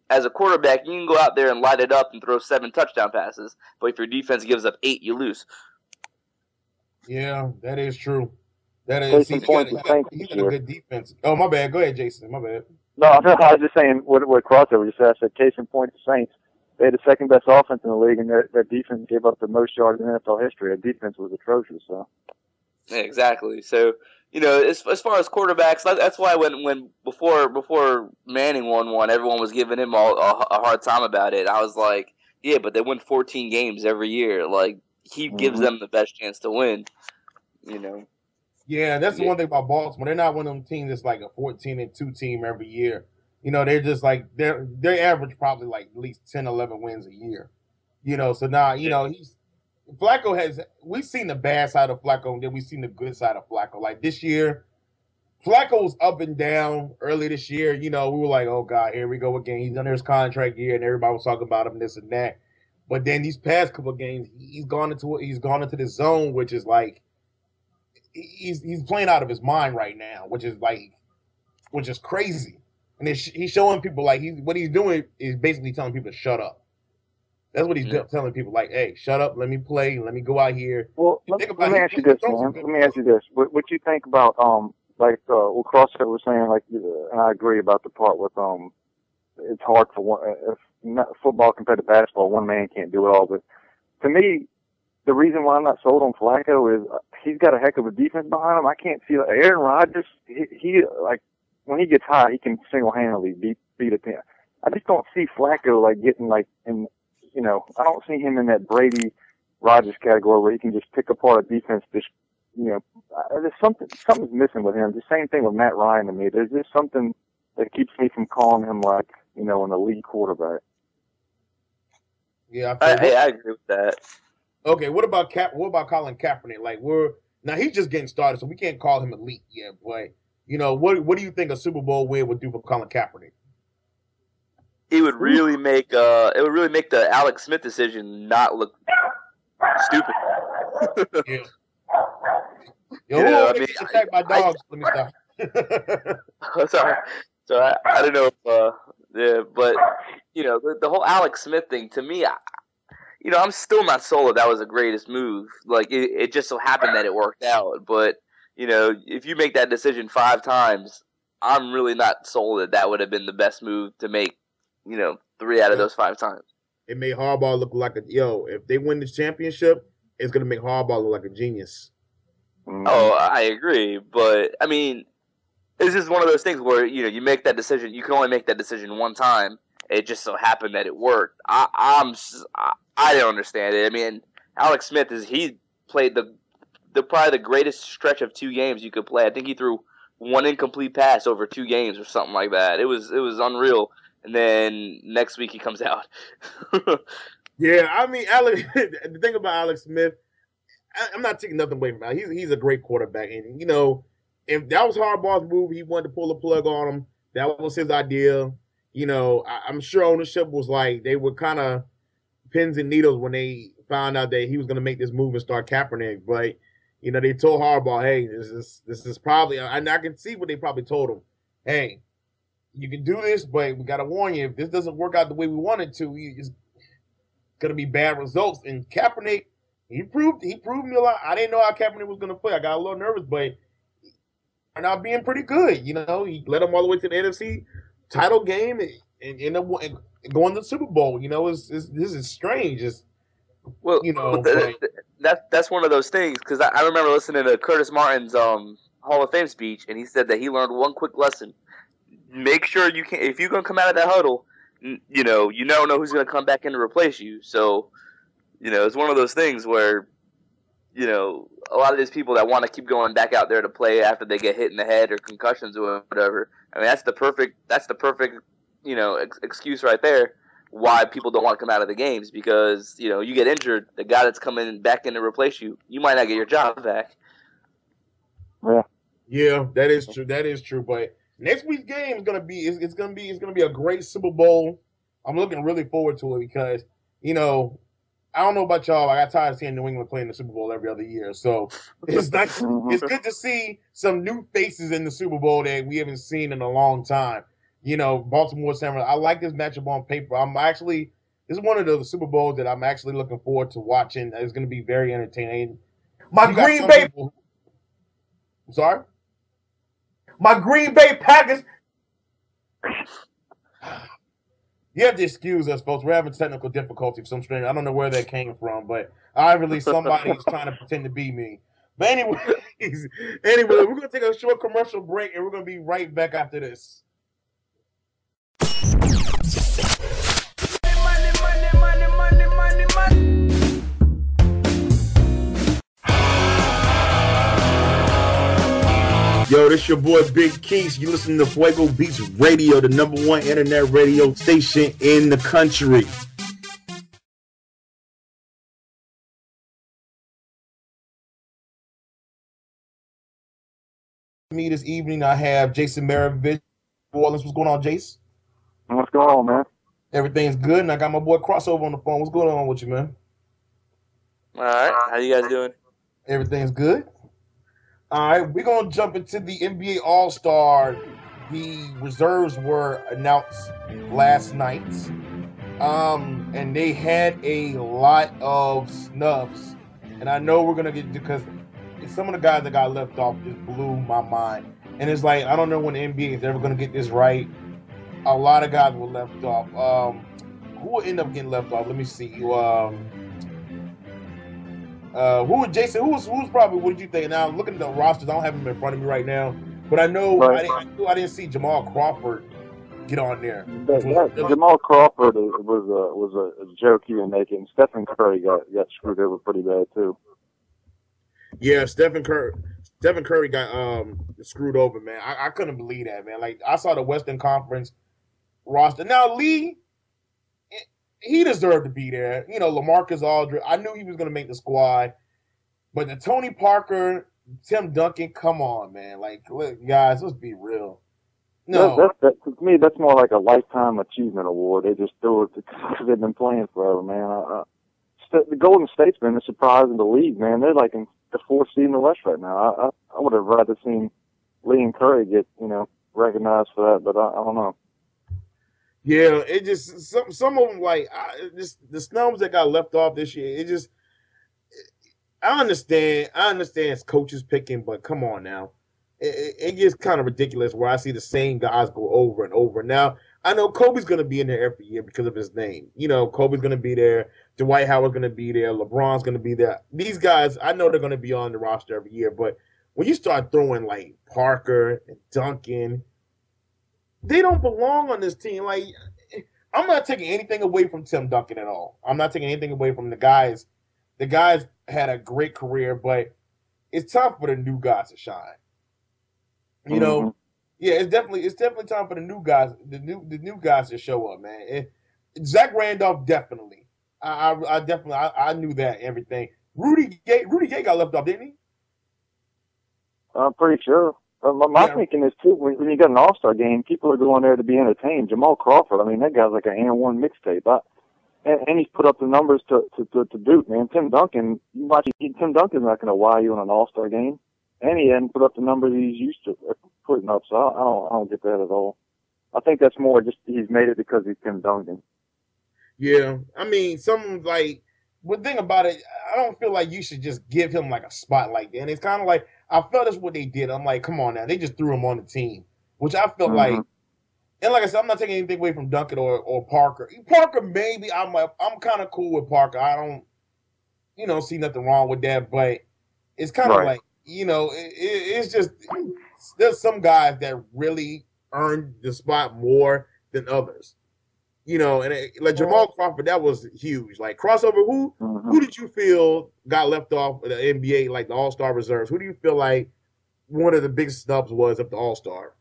As a quarterback, you can go out there and light it up and throw 7 touchdown passes, but if your defense gives up 8, you lose. Yeah, that is true. That is. He's got a good defense. Oh, my bad. Go ahead, Jason. My bad. No, I was just saying what Crossover just said. I said case in point, the Saints. They had the second best offense in the league, and their defense gave up the most yards in NFL history. Their defense was atrocious. So. Yeah, exactly. So as far as quarterbacks, that's why when before Manning won one, everyone was giving him a hard time about it. I was like, yeah, but they win 14 games every year. Like he gives them the best chance to win. Yeah, that's the one thing about Baltimore. They're not one of them teams that's like a 14-2 team every year. They're just like they average probably like at least 10, 11 wins a year. So now Flacco we've seen the bad side of Flacco and then we've seen the good side of Flacco. Like this year, Flacco was up and down early this year. We were like, oh God, here we go again. He's under his contract year and everybody was talking about him, this and that. But then these past couple of games, he's gone into this zone, which is like he's playing out of his mind right now, which is crazy. And he's showing people like what he's doing is basically telling people to shut up. That's what he's telling people, like, hey, shut up, let me play, let me go out here. Well, let me ask you this, man. Let me ask you this. What you think about what CrossFit was saying, like, and I agree about the part with it's hard for football compared to basketball. One man can't do it all, but to me, the reason why I'm not sold on Flacco is he's got a heck of a defense behind him. I can't see Aaron Rodgers. He like when he gets hot, he can single-handedly beat a team. I just don't see Flacco like getting like in. You know, I don't see him in that Brady Rodgers category where he can just pick apart a defense. Just there's something's missing with him. The same thing with Matt Ryan to me. There's just something that keeps me from calling him like an elite quarterback. Yeah, I agree with that. Okay, what about Colin Kaepernick? Like now he's just getting started, so we can't call him elite yet. But what do you think a Super Bowl win would do for Colin Kaepernick? It would really make the Alex Smith decision not look stupid. Yeah. Yo, attack my dogs. Let me stop. Sorry. So I don't know if but the whole Alex Smith thing to me, I'm still not sold that was the greatest move. Like it just so happened that it worked out. But if you make that decision 5 times, I'm really not sold that would have been the best move to make. 3 out of those 5 times. It made Harbaugh look like if they win this championship, it's gonna make Harbaugh look like a genius. Oh, I agree, but I mean, it's just one of those things where you make that decision. You can only make that decision 1 time. It just so happened that it worked. I don't understand it. I mean, Alex Smith he played probably the greatest stretch of 2 games you could play. I think he threw 1 incomplete pass over 2 games or something like that. It was unreal. And then next week he comes out. Yeah, I mean, the thing about Alex Smith, I'm not taking nothing away from him. He's a great quarterback. And, if that was Harbaugh's move, he wanted to pull the plug on him. That was his idea. I'm sure ownership was like, they were kind of pins and needles when they found out that he was going to make this move and start Kaepernick. But, they told Harbaugh, hey, this is probably, and I can see what they probably told him. Hey, you can do this, but we got to warn you, if this doesn't work out the way we want it to, it's going to be bad results. And Kaepernick, he proved me a lot. I didn't know how Kaepernick was going to play. I got a little nervous, but he turned out being pretty good. He led them all the way to the NFC title game and ended up going to the Super Bowl. This is strange. That's one of those things, because I remember listening to Curtis Martin's Hall of Fame speech, and he said that he learned one quick lesson. Make sure if you're going to come out of that huddle, you don't know who's going to come back in to replace you. So, it's one of those things where, a lot of these people that want to keep going back out there to play after they get hit in the head or concussions or whatever. I mean, that's the perfect, excuse right there why people don't want to come out of the games, because, you get injured, the guy that's coming back in to replace you, you might not get your job back. Yeah, that is true. That is true. But next week's game is gonna be it's gonna be a great Super Bowl. I'm looking really forward to it because I don't know about y'all. I got tired of seeing New England playing the Super Bowl every other year. So it's nice. It's good to see some new faces in the Super Bowl that we haven't seen in a long time. Baltimore, San Francisco. I like this matchup on paper. This is one of the Super Bowls that I'm actually looking forward to watching. It's going to be very entertaining. I'm sorry? My Green Bay Packers. You have to excuse us, folks. We're having technical difficulty for some strange. I don't know where that came from, but obviously somebody's trying to pretend to be me. But anyway, we're going to take a short commercial break, and we're going to be right back after this. Yo, this your boy Big Keys. You listen to Fuego Beats Radio, the #1 internet radio station in the country. Me this evening, I have Jason Maravich. What's going on, Jace? What's going on, man? Everything's good, and I got my boy Crossover on the phone. What's going on with you, man? All right, how you guys doing? Everything's good. All right, we're going to jump into the NBA All-Star. The reserves were announced last night, and they had a lot of snubs. And I know we're going to get, because some of the guys that got left off just blew my mind. And it's like, I don't know when the NBA is ever going to get this right. A lot of guys were left off. Who will end up getting left off? Let me see. Who was Jason? Who's probably? What did you think? Now looking at the rosters, I don't have them in front of me right now, but I know I didn't see Jamal Crawford get on there. Jamal Crawford was a joke he was making. Stephen Curry got screwed over pretty bad too. Yeah, Stephen Curry got screwed over, man. I couldn't believe that, man. Like I saw the Western Conference roster. Now Lee, he deserved to be there. You know, LaMarcus Aldridge. I knew he was going to make the squad, but the Tony Parker, Tim Duncan, come on, man. Like, look, guys, let's be real. No, to me, that's more like a lifetime achievement award. They just do it because they've been playing forever, man. The Golden State's been the surprise of the league, man. They're like in the 4th seed in the West right now. I would have rather seen Lee and Curry get, recognized for that, but I don't know. Yeah, it just some of them like the snubs that got left off this year. It just I understand it's coaches picking, but come on now, it gets kind of ridiculous where I see the same guys go over and over. Now I know Kobe's going to be in there every year because of his name. Kobe's going to be there. Dwight Howard's going to be there. LeBron's going to be there. These guys, I know they're going to be on the roster every year, but when you start throwing like Parker and Duncan, they don't belong on this team. Like, I'm not taking anything away from Tim Duncan at all. I'm not taking anything away from the guys. The guys had a great career, but it's time for the new guys to shine. Yeah, it's definitely time for the new guys, the new guys to show up, man. Zach Randolph definitely. I definitely knew that everything. Rudy Gay got left off, didn't he? I'm pretty sure. My thinking is too, when you got an All-Star game, people are going there to be entertained. Jamal Crawford, I mean, that guy's like an and-one mixtape. And he's put up the numbers to boot, man. Tim Duncan, Tim Duncan's not going to wow you in an All-Star game, and he hadn't put up the numbers he's used to putting up. So I don't get that at all. I think that's more just he's made it because he's Tim Duncan. Yeah, I mean, the thing about it, I don't feel like you should just give him like a spot like that. And it's kind of like, I felt that's what they did. I'm like, come on now. They just threw him on the team, which I felt like, and like I said, I'm not taking anything away from Duncan or Parker. Parker, maybe I'm kind of cool with Parker. I don't, see nothing wrong with that, but it's kind of like, it's just, there's some guys that really earned the spot more than others. And like Jamal Crawford, that was huge. Like crossover, who did you feel got left off of the NBA, like the All-Star reserves? Who do you feel like one of the biggest snubs was of the All-Star?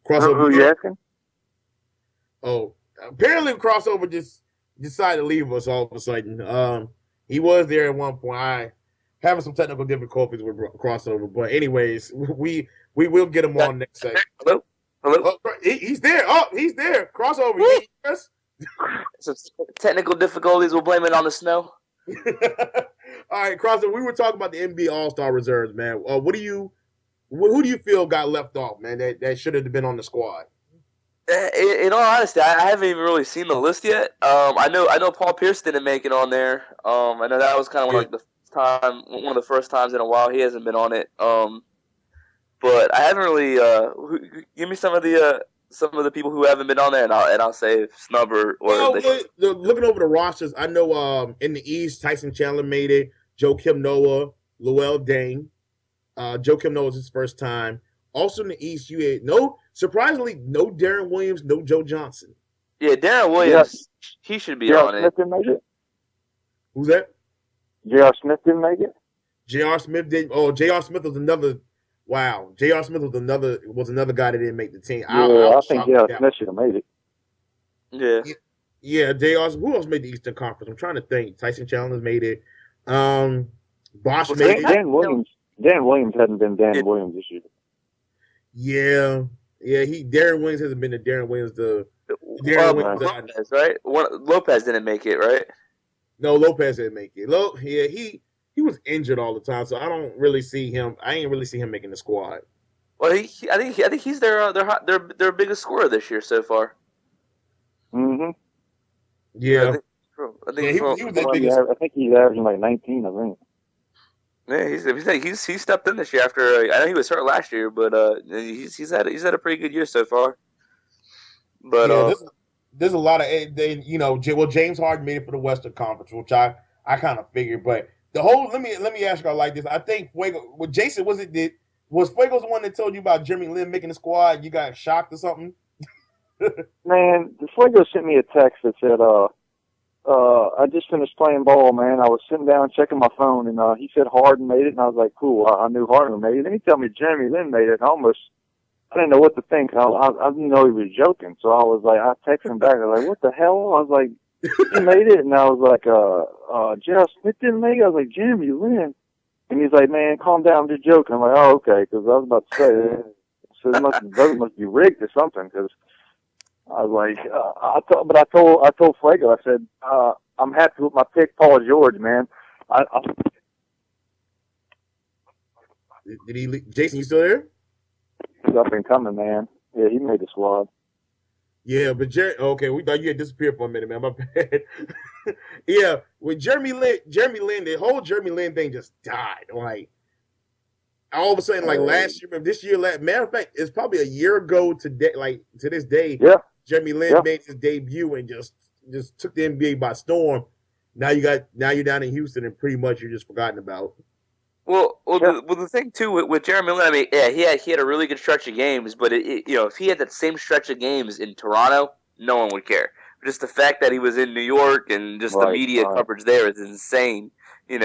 Crossover. Who you asking? Oh, apparently crossover just decided to leave us all of a sudden. He was there at one point. I having some technical difficulties with crossover, but anyways, we will get him on next segment. Hello. Oh, he's there. Oh, he's there. Crossover. Yes. So technical difficulties. We'll blame it on the snow. All right, crossover. We were talking about the NBA All-Star reserves, man. Who do you feel got left off, man? That should have been on the squad. In all honesty, I haven't even really seen the list yet. I know Paul Pierce didn't make it on there. I know that was kind of one of the first times in a while he hasn't been on it. But I haven't really. Give me some of the people who haven't been on there, and I'll say snub or. Looking over the rosters, I know in the East, Tyson Chandler made it. Joakim Noah, Luol Deng. Joakim Noah was his first time. Also in the East, you had surprisingly, no Darren Williams, no Joe Johnson. Yeah, Darren Williams, he should be on it. Smith didn't make it. Who's that? J.R. Smith didn't make it. J.R. Smith didn't. Oh, J.R. Smith was another. Wow, J.R. Smith was another guy that didn't make the team. I think J.R. Smith should have made it. Yeah. J.R. Who else made the Eastern Conference? I'm trying to think. Tyson Chandler made it. Bosh made it. Dan Williams hadn't been Dan Williams this year. Yeah. Darren Williams hasn't been the Darren Williams. Lopez, right? Lopez didn't make it, right? No, Lopez didn't make it. He was injured all the time, so I don't really see him. I ain't really see him making the squad. Well, I think he's their biggest scorer this year so far. Mm-hmm. Yeah. I think I think he's averaging like 19, I think. Yeah, he's stepped in this year after. I know he was hurt last year, but he's had a pretty good year so far. But there's a lot of James Harden made it for the Western Conference, which I kind of figured. But the whole let me ask y'all like this. I think Fuego with Jason was Fuego's the one that told you about Jeremy Lin making the squad? And you got shocked or something? Man, Fuego sent me a text that said, I just finished playing ball, man. I was sitting down checking my phone, and he said Harden made it, and I was like, cool. I knew Harden made it. Then he told me Jeremy Lin made it, and I didn't know what to think. I didn't know he was joking, so I was like, I texted him back. I was like, what the hell? I was like, he made it, and I was like, Jeff Smith didn't make it. I was like, Jeremy Lin. And he's like, man, calm down, I'm just joking. I'm like, oh, okay, because I was about to say, so it must be rigged or something, because I was like, I told Fuego, I said, I'm happy with my pick, Paul George, man. Did he? Jason, you still there? He's up and coming, man. Yeah, he made the squad. Yeah, but okay, we thought you had disappeared for a minute, man. My bad. Yeah, with Jeremy Lin, the whole Jeremy Lin thing just died. Like all of a sudden, like last year, this year, matter of fact, it's probably a year ago today, like to this day. Yeah. Jeremy Lin made his debut and just took the NBA by storm. Now you're down in Houston and pretty much you're just forgotten about. Well, the thing too with Jeremy Lin, I mean, yeah, he had a really good stretch of games, but if he had that same stretch of games in Toronto, no one would care. Just the fact that he was in New York and just the media coverage there is insane. It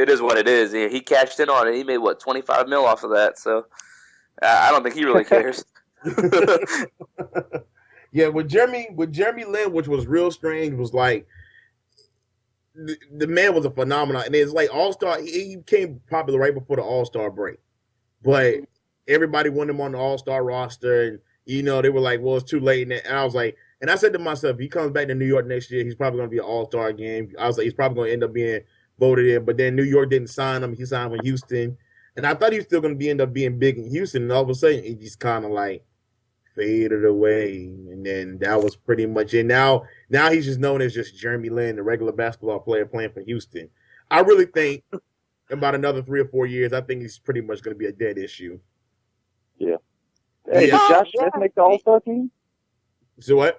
is what it is. He cashed in on it. He made $25 million off of that. So I don't think he really cares. Yeah, with Jeremy Lin, which was real strange, was like the man was a phenomenon, and it's like All-Star. He became popular right before the All-Star break, but everybody wanted him on the All-Star roster, and they were like, "Well, it's too late." And I was like, and I said to myself, if he comes back to New York next year, he's probably going to be an All-Star again. I was like, he's probably going to end up being voted in, but then New York didn't sign him. He signed with Houston, and I thought he was still going to end up being big in Houston, and all of a sudden, he just kind of like faded away, and then that was pretty much it. Now he's just known as just Jeremy Lin, the regular basketball player playing for Houston. I really think about another 3 or 4 years, I think he's pretty much going to be a dead issue. Yeah. Hey, did Josh Smith make the All-Star team? So what?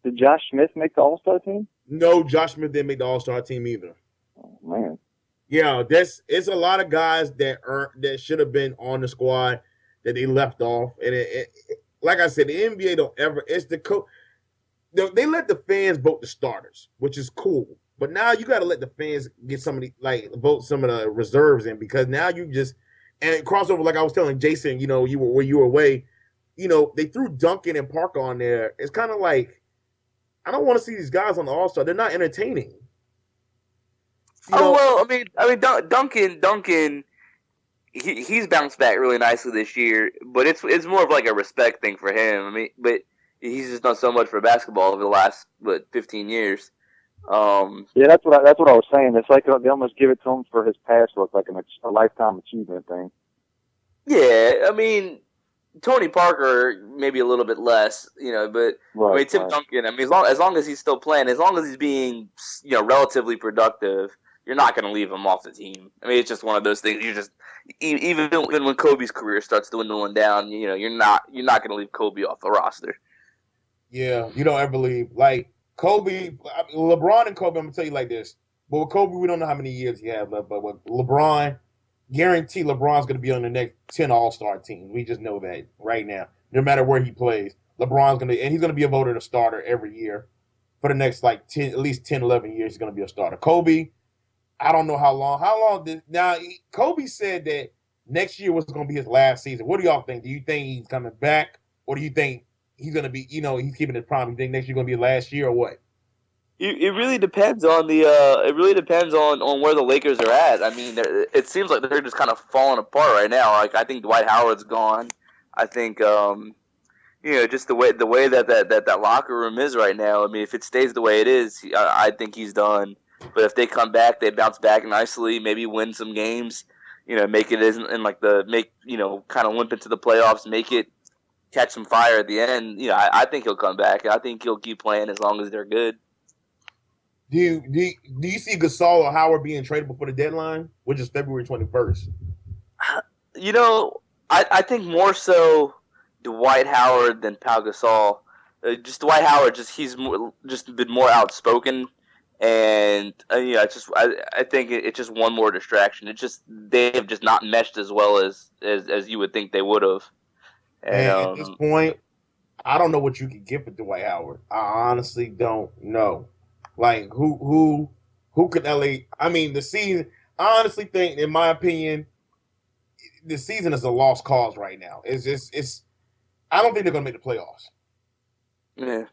Did Josh Smith make the All-Star team? No, Josh Smith didn't make the All-Star team either. Oh, man. Yeah, it's a lot of guys that should have been on the squad that they left off, and like I said, the NBA don't ever. It's the they let the fans vote the starters, which is cool. But now you got to let the fans get vote some of the reserves in, because now you just and crossover. Like I was telling Jason, you were away. They threw Duncan and Parker on there. It's kind of like I don't want to see these guys on the All-Star. They're not entertaining. I mean, Duncan. He's bounced back really nicely this year, but it's more of like a respect thing for him. I mean, but he's just done so much for basketball over the last 15 years. Yeah, that's what I was saying. It's like they almost give it to him for his past work, like a lifetime achievement thing. Yeah, I mean, Tony Parker maybe a little bit less, but I mean, Tim Duncan. I mean, as long as he's still playing, as long as he's being relatively productive, you're not going to leave him off the team. I mean, it's just one of those things. You just even when Kobe's career starts dwindling down, you're not going to leave Kobe off the roster. Yeah, you don't ever leave. Like Kobe, LeBron and Kobe. I'm gonna tell you like this. But with Kobe, we don't know how many years he has left. But with LeBron, guarantee LeBron's going to be on the next 10 All-Star teams. We just know that right now. No matter where he plays, LeBron's going to, and he's going to be a voted a starter every year for the next at least 10, 11 years. He's going to be a starter. Kobe, I don't know how long. Kobe said that next year was going to be his last season. What do y'all think? Do you think he's coming back, or do you think he's going to be, he's keeping his prime? You think next year going to be last year, or what? It really depends on on where the Lakers are at. I mean, it seems like they're just kind of falling apart right now. Like I think Dwight Howard's gone. I think just the way that locker room is right now. I mean, if it stays the way it is, I think he's done. But if they come back, they bounce back nicely, maybe win some games, make it kind of limp into the playoffs, make it catch some fire at the end. I think he'll come back. I think he'll keep playing as long as they're good. Do you see Gasol or Howard being traded before the deadline, which is February 21st? I think more so Dwight Howard than Pau Gasol. just Dwight Howard, he's been more outspoken, and I think it's just one more distraction. They have just not meshed as well as you would think they would have. And at this point, I don't know what you could get for Dwight Howard. I honestly don't know. Like who could LA? I mean, the season. I honestly think, in my opinion, the season is a lost cause right now. It's. I don't think they're gonna make the playoffs. Yeah.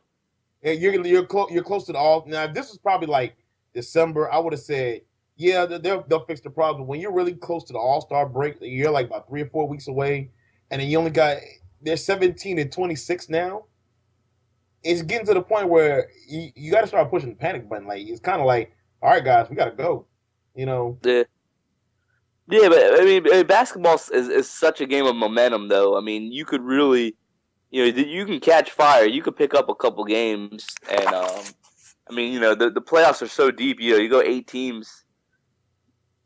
And you're close to the all. Now, if this was probably like December, I would have said, yeah, they'll fix the problem. When you're really close to the All-Star break, you're like about 3 or 4 weeks away, and then you only got they're 17-26 now. It's getting to the point where you got to start pushing the panic button. Like, it's kind of like, all right, guys, we got to go. You know. Yeah. Yeah, but I mean, basketball is such a game of momentum, though. I mean, you could really, you can catch fire. You could pick up a couple games, and I mean, the playoffs are so deep. You go 8 teams.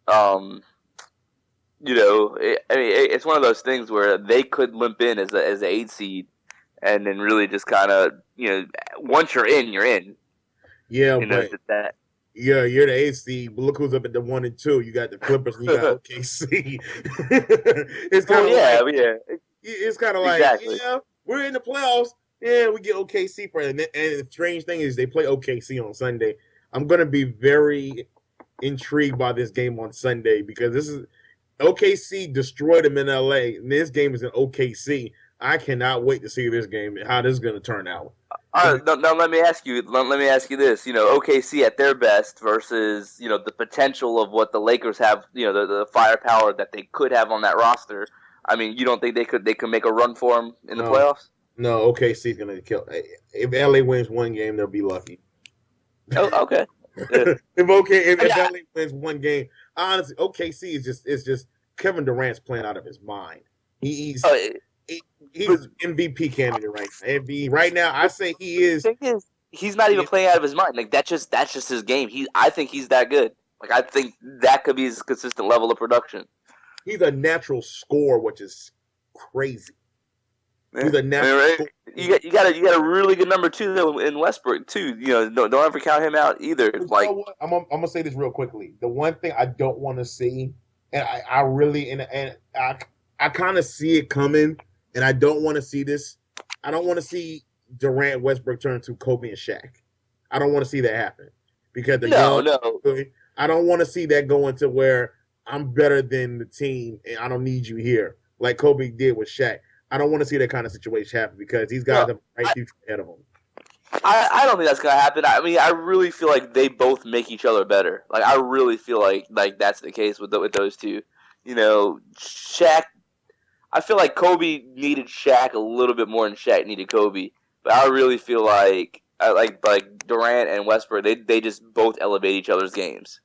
It's one of those things where they could limp in as an 8 seed, and then really just kind of, once you're in, you're in. Yeah, that. Yeah, you're the 8th seed, but look who's up at the 1 and 2. You got the Clippers and you got OKC. It's kind of It's kind of exactly. like, yeah, we're in the playoffs. Yeah, we get OKC for it. And the strange thing is they play OKC on Sunday. I'm going to be very intrigued by this game on Sunday because this is OKC destroyed them in LA, and this game is in OKC. I cannot wait to see this game and how this is going to turn out. All right, now let me ask you. Let me ask you this. OKC at their best versus the potential of what the Lakers have. The firepower that they could have on that roster. I mean, you don't think they could make a run for them in the playoffs? No, OKC is going to kill. If LA wins one game, they'll be lucky. Oh, okay. if LA wins one game, honestly, OKC is just Kevin Durant's playing out of his mind. He's MVP candidate right now. Right now, I say he is. The thing is, he's not even playing out of his mind. Like that's just his game. I think he's that good. Like I think that could be his consistent level of production. He's a natural scorer, which is crazy. He's a natural scorer. You got a really good number 2 though in Westbrook too. Don't ever count him out either. Like I'm gonna say this real quickly. The one thing I don't want to see, and I really I kind of see it coming. And I don't want to see this. I don't want to see Durant, Westbrook turn to Kobe and Shaq. I don't want to see that happen because I don't want to see that go into where I'm better than the team and I don't need you here like Kobe did with Shaq. I don't want to see that kind of situation happen because these guys have a bright future ahead of them. I don't think that's gonna happen. I mean, I really feel like they both make each other better. Like I really feel like that's the case with those two. Shaq. I feel like Kobe needed Shaq a little bit more than Shaq needed Kobe, but I really feel like Durant and Westbrook, they just both elevate each other's games.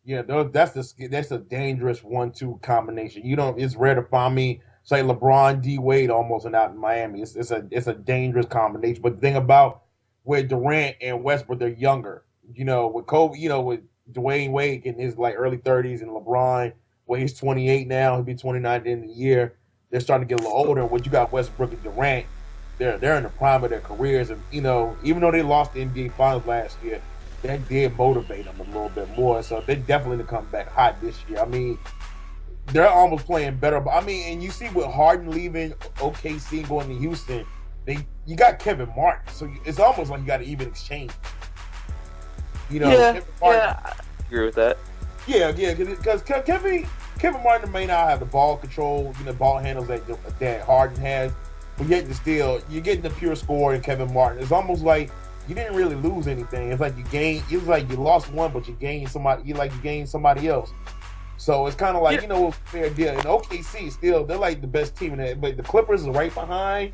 Yeah, that's a dangerous 1-2 combination. It's rare to find me say LeBron, D Wade almost and out in Miami. It's a dangerous combination. But the thing about with Durant and Westbrook, they're younger. With Kobe, with Dwayne Wade in his early 30s and LeBron. Well, he's 28 now. He'll be 29 at the end of the year. They're starting to get a little older. When you got Westbrook and Durant, they're in the prime of their careers. And, even though they lost the NBA Finals last year, that did motivate them a little bit more. So they're definitely going to come back hot this year. I mean, they're almost playing better. But, and you see with Harden leaving OKC and going to Houston, you got Kevin Martin. So it's almost like you got an even exchange. Kevin Martin, I agree with that. Yeah, because Kevin Martin may not have the ball control, ball handles that Harden has, but yet you're getting the pure score in Kevin Martin. It's almost like you didn't really lose anything. It's like you lost one, but you gained somebody. You gained somebody else. So it's kind of like it's fair deal. And OKC still they're like the best team in it, but the Clippers are right behind.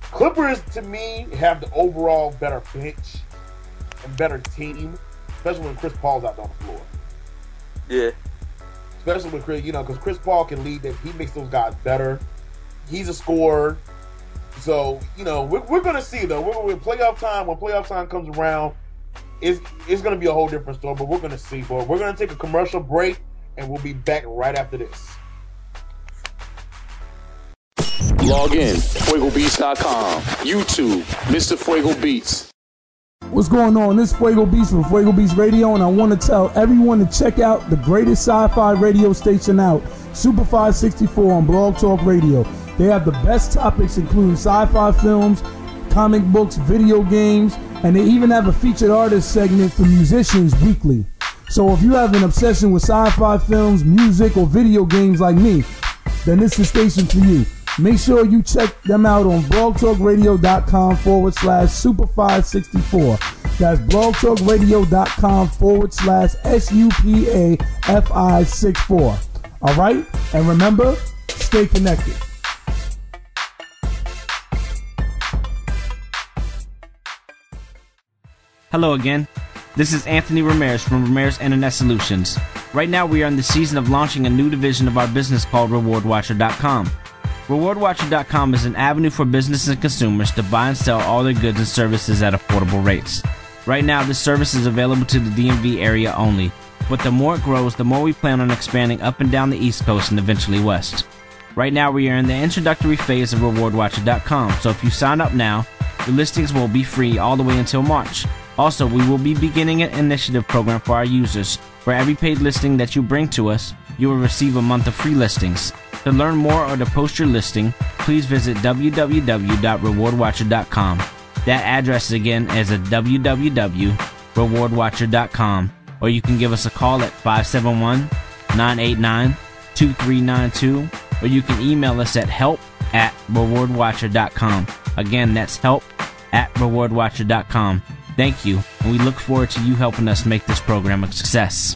Clippers to me have the overall better bench and better team, especially when Chris Paul's out on the floor. Yeah. Especially with Chris, because Chris Paul can lead them. He makes those guys better. He's a scorer. So, we're going to see, though. When playoff time comes around, it's going to be a whole different story, but we're going to see. But we're going to take a commercial break, and we'll be back right after this. Log in, FuegoBeats.com. YouTube, Mr. Fuego Beats. What's going on? This is Fuego Beats from Fuego Beats Radio, and I want to tell everyone to check out the greatest sci-fi radio station out, Super 564 on Blog Talk Radio. They have the best topics, including sci-fi films, comic books, video games, and they even have a featured artist segment for musicians weekly. So if you have an obsession with sci-fi films, music, or video games like me, then this is the station for you. Make sure you check them out on blogtalkradio.com/Super564. That's blogtalkradio.com/SUPAFI64. All right? And remember, stay connected. Hello again. This is Anthony Ramirez from Ramirez Internet Solutions. Right now we are in the season of launching a new division of our business called RewardWatcher.com. RewardWatcher.com is an avenue for businesses and consumers to buy and sell all their goods and services at affordable rates. Right now this service is available to the DMV area only, but the more it grows, the more we plan on expanding up and down the East Coast and eventually west. Right now we are in the introductory phase of RewardWatcher.com, so if you sign up now, your listings will be free all the way until March. Also, we will be beginning an initiative program for our users. For every paid listing that you bring to us, you will receive a month of free listings. To learn more or to post your listing, please visit www.rewardwatcher.com. That address again is at www.rewardwatcher.com, or you can give us a call at 571-989-2392, or you can email us at help@rewardwatcher.com. Again, that's help@rewardwatcher.com. Thank you, and we look forward to you helping us make this program a success.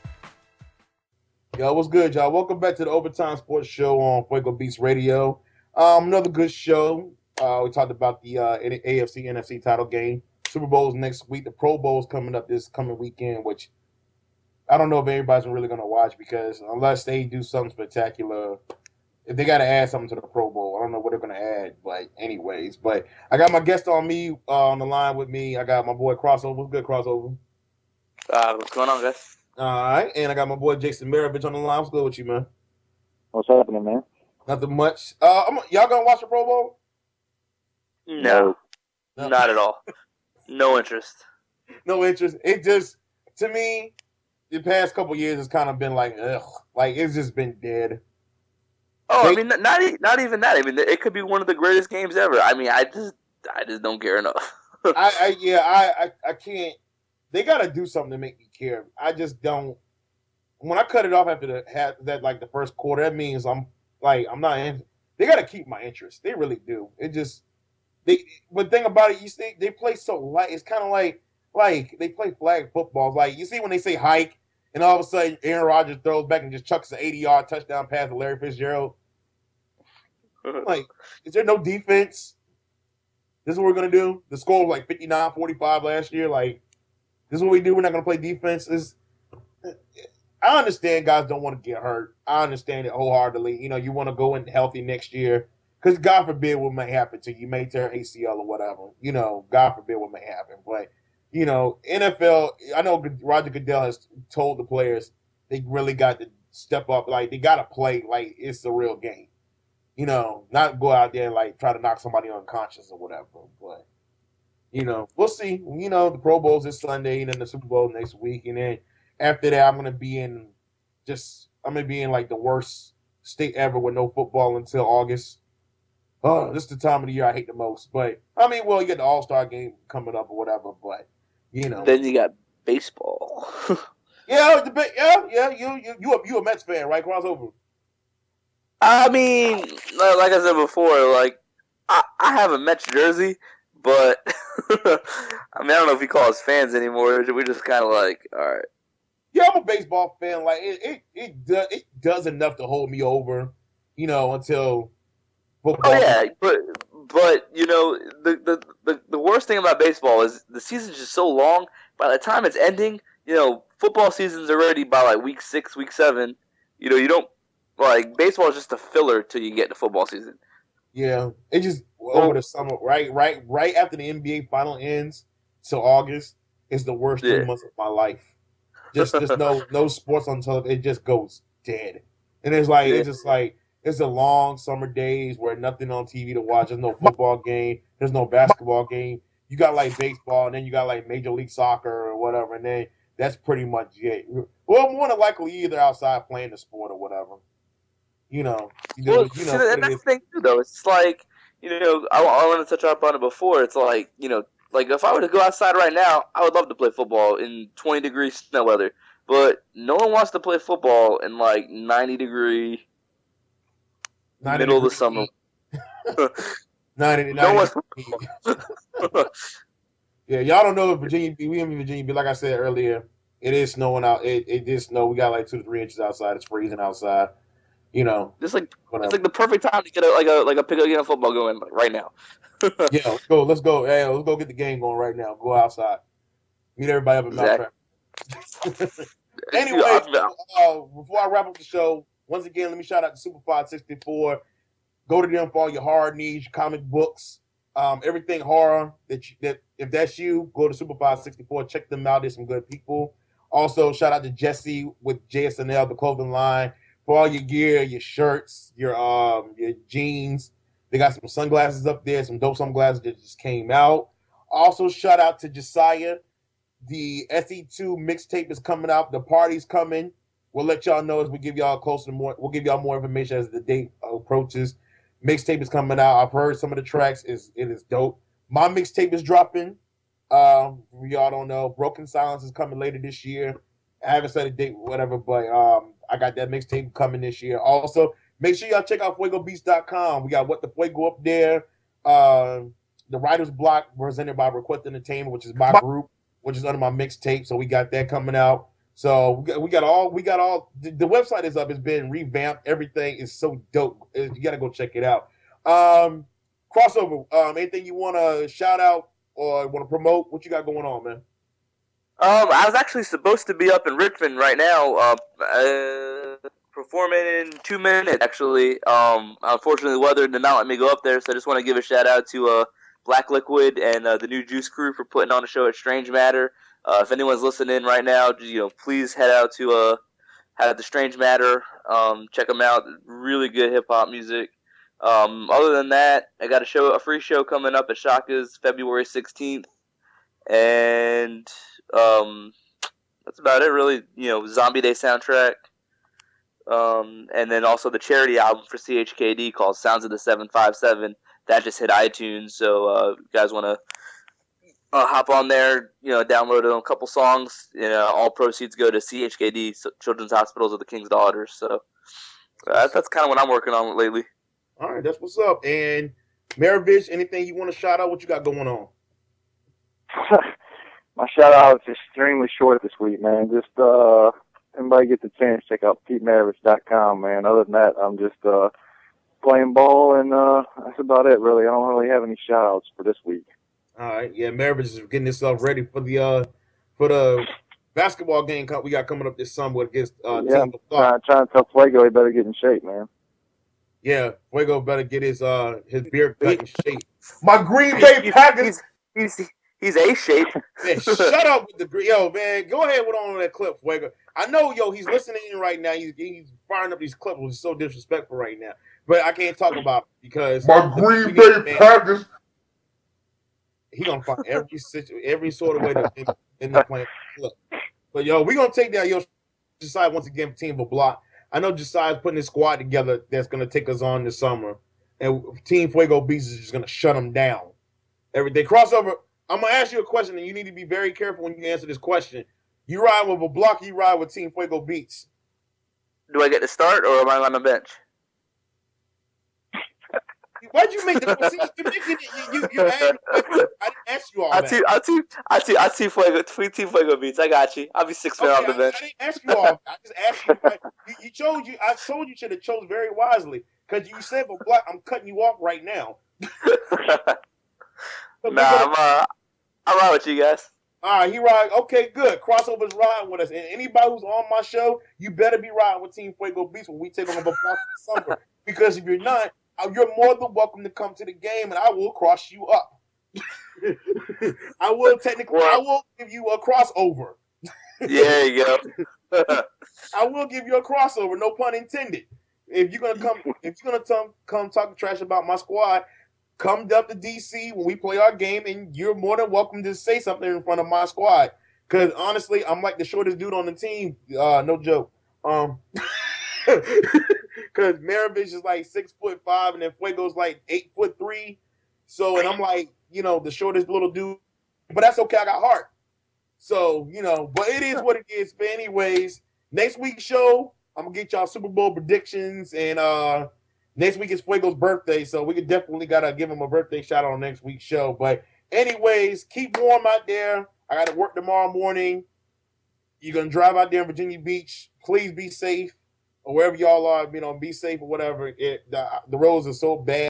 Yo, what's good, y'all? Welcome back to the Overtime Sports Show on Fuego Beats Radio. Another good show. We talked about the AFC, NFC title game. Super Bowl's next week. The Pro Bowl's coming up this coming weekend, which I don't know if everybody's really going to watch, because unless they do something spectacular, if they got to add something to the Pro Bowl, I don't know what they're going to add. But anyways, but I got my guest on the line with me. I got my boy Crossover. What's good, Crossover? What's going on, guys? All right, and I got my boy Jason Maravich on the line. What's good with you, man? What's happening, man? Nothing much. Y'all gonna watch the Pro Bowl? No, not at all. No interest. No interest. It just, to me, the past couple years has kind of been like, ugh, like it's just been dead. Oh, I mean, not even that. I mean, it could be one of the greatest games ever. I mean, I just don't care enough. I can't. They got to do something to make me care. I just don't. When I cut it off after the first quarter, that means I'm not in. They got to keep my interest. They really do. It just But thing about it, you see, they play so light. It's kind of like they play flag football. Like you see when they say hike, and all of a sudden Aaron Rodgers throws back and just chucks an 80-yard touchdown pass to Larry Fitzgerald. Like, is there no defense? This is what we're gonna do. The score was like 59-45 last year. Like, this is what we do. We're not going to play defense. I understand guys don't want to get hurt. I understand it wholeheartedly. You know, you want to go in healthy next year because God forbid what may happen to you. You may tear ACL or whatever. You know, God forbid what may happen. But, you know, NFL, I know Roger Goodell has told the players they really got to step up. Like, they got to play like it's a real game. You know, not go out there and, like, try to knock somebody unconscious or whatever. But, you know, we'll see. You know, the Pro Bowl's this Sunday and then the Super Bowl next week. And then after that, I'm going to be in like the worst state ever with no football until August. Oh, this is the time of the year I hate the most. But, I mean, well, you got the All-Star game coming up or whatever. But, you know. Then you got baseball. Yeah. You a Mets fan, right? Crossover. I mean, like I said before, like, I have a Mets jersey. But, I mean, I don't know if you call us fans anymore. We're just kind of like, all right. Yeah, I'm a baseball fan. Like, it does enough to hold me over, you know, until football. Oh, yeah, but you know, the worst thing about baseball is the season's just so long. By the time it's ending, you know, football season's already by, like, week 6, week 7. You know, you don't, like, baseball is just a filler till you get to football season. Yeah, it just over the summer, right after the NBA final ends till August is the worst 3 months of my life. Just no sports on television. It just goes dead, and it's just like It's a long summer days where nothing on TV to watch. There's no football game. There's no basketball game. You got like baseball, and then you got like Major League Soccer or whatever, and then that's pretty much it. Well, more than likely, you're either outside playing the sport or whatever. Well, and that's the thing too, though. It's like, I want to touch up on it before. It's like, like if I were to go outside right now, I would love to play football in 20-degree snow weather. But no one wants to play football in like 90-degree middle of the summer. 90. Yeah, y'all don't know if Virginia Beach. We in Virginia Beach, like I said earlier, it is snowing out. It did snow. We got like 2 to 3 inches outside. It's freezing outside. It's like the perfect time to get a pickup game of football going right now. Yeah, let's go. Hey, let's go get the game going right now. Go outside. Meet everybody up at Mount Trap. Anyway, before I wrap up the show, once again, let me shout out to Super 564. Go to them for all your horror needs, comic books, everything horror. That if that's you, go to Super 564. Check them out. There's some good people. Also, shout out to Jesse with JSNL, the clothing line, for all your gear, your shirts, your jeans. They got some sunglasses up there, some dope sunglasses that just came out. Also, shout out to Josiah. The SE2 mixtape is coming out. The party's coming. We'll let y'all know as we give y'all We'll give y'all more information as the date approaches. Mixtape is coming out. I've heard some of the tracks. It is dope. My mixtape is dropping. Y'all don't know. Broken Silence is coming later this year. I haven't set a date, whatever, but I got that mixtape coming this year. Also, make sure y'all check out FuegoBeats.com. We got What the Fuego up there. The Writer's Block presented by Request Entertainment, which is my group, which is under my mixtape. So we got that coming out. So we got all. The website is up. It's been revamped. Everything is so dope. You got to go check it out. Crossover. Anything you want to shout out or want to promote? What you got going on, man? I was actually supposed to be up in Richmond right now, performing in 2 minutes, actually. Unfortunately, the weather did not let me go up there, so I just want to give a shout-out to Black Liquid and the New Juice crew for putting on a show at Strange Matter. If anyone's listening right now, please head out to the Strange Matter. Check them out. Really good hip-hop music. Other than that, I got a free show coming up at Shaka's February 16th. And that's about it, really. Zombie Day soundtrack. And then also the charity album for CHKD called Sounds of the 757. That just hit iTunes, so if you guys want to hop on there, download a couple songs. All proceeds go to CHKD, Children's Hospitals of the King's Daughters. So that's kind of what I'm working on lately. All right, that's what's up. And Maravich, anything you want to shout out? What you got going on? My shout out is extremely short this week, man. Just anybody get the chance, check out PeteMaravich.com, man. Other than that, I'm just playing ball, and that's about it, really. I don't really have any shout outs for this week. All right, yeah, Maravich is getting himself ready for the basketball game we got coming up this summer against Team trying to tell Fuego he better get in shape, man. Yeah, Fuego better get his beard cut in shape. My Green Bay Packers. He's A shape. Man, shut up with the man. Go ahead with on that clip, Fuego. I know, he's listening in right now. He's firing up these clips, which is so disrespectful right now. But I can't talk about it because my Green Bay Packers. He gonna find every sort of way to in the plan. Look, but we're gonna take down Josiah once again, Team of Block. I know Josiah's putting his squad together that's gonna take us on this summer, and Team Fuego Beats is just gonna shut them down. Everything crossover. I'm gonna ask you a question, and you need to be very careful when you answer this question. You ride with a block, you ride with Team Fuego Beats. Do I get to start, or am I on the bench? Why'd you make the? See, you're making it. You I didn't ask you all that. I see Fuego. Team Fuego Beats. I got you. I'll be 6 men on the bench. I didn't ask you all. I just asked you. I told you should have chose very wisely because you said, "But block, I'm cutting you off right now." I'm ride with you guys. All right, he ride. Okay, good. Crossover's riding with us. And anybody who's on my show, you better be riding with Team Fuego Beats when we take on the block this summer. Because if you're not, you're more than welcome to come to the game, and I will cross you up. I will give you a crossover. There you go. I will give you a crossover, no pun intended. if you're gonna come talk trash about my squad, come up to DC when we play our game, and you're more than welcome to say something in front of my squad. Because honestly, I'm like the shortest dude on the team. No joke. Because Maravich is like 6'5", and then Fuego's like 8'3". So, and I'm like, the shortest little dude. But that's okay. I got heart. So, but it is what it is. But anyways, next week's show, I'm gonna get y'all Super Bowl predictions, and next week is Fuego's birthday, so we definitely gotta give him a birthday shout out on next week's show. But anyways, keep warm out there. I gotta work tomorrow morning. You're gonna drive out there in Virginia Beach. Please be safe, or wherever y'all are. Be safe or whatever. The roads are so bad.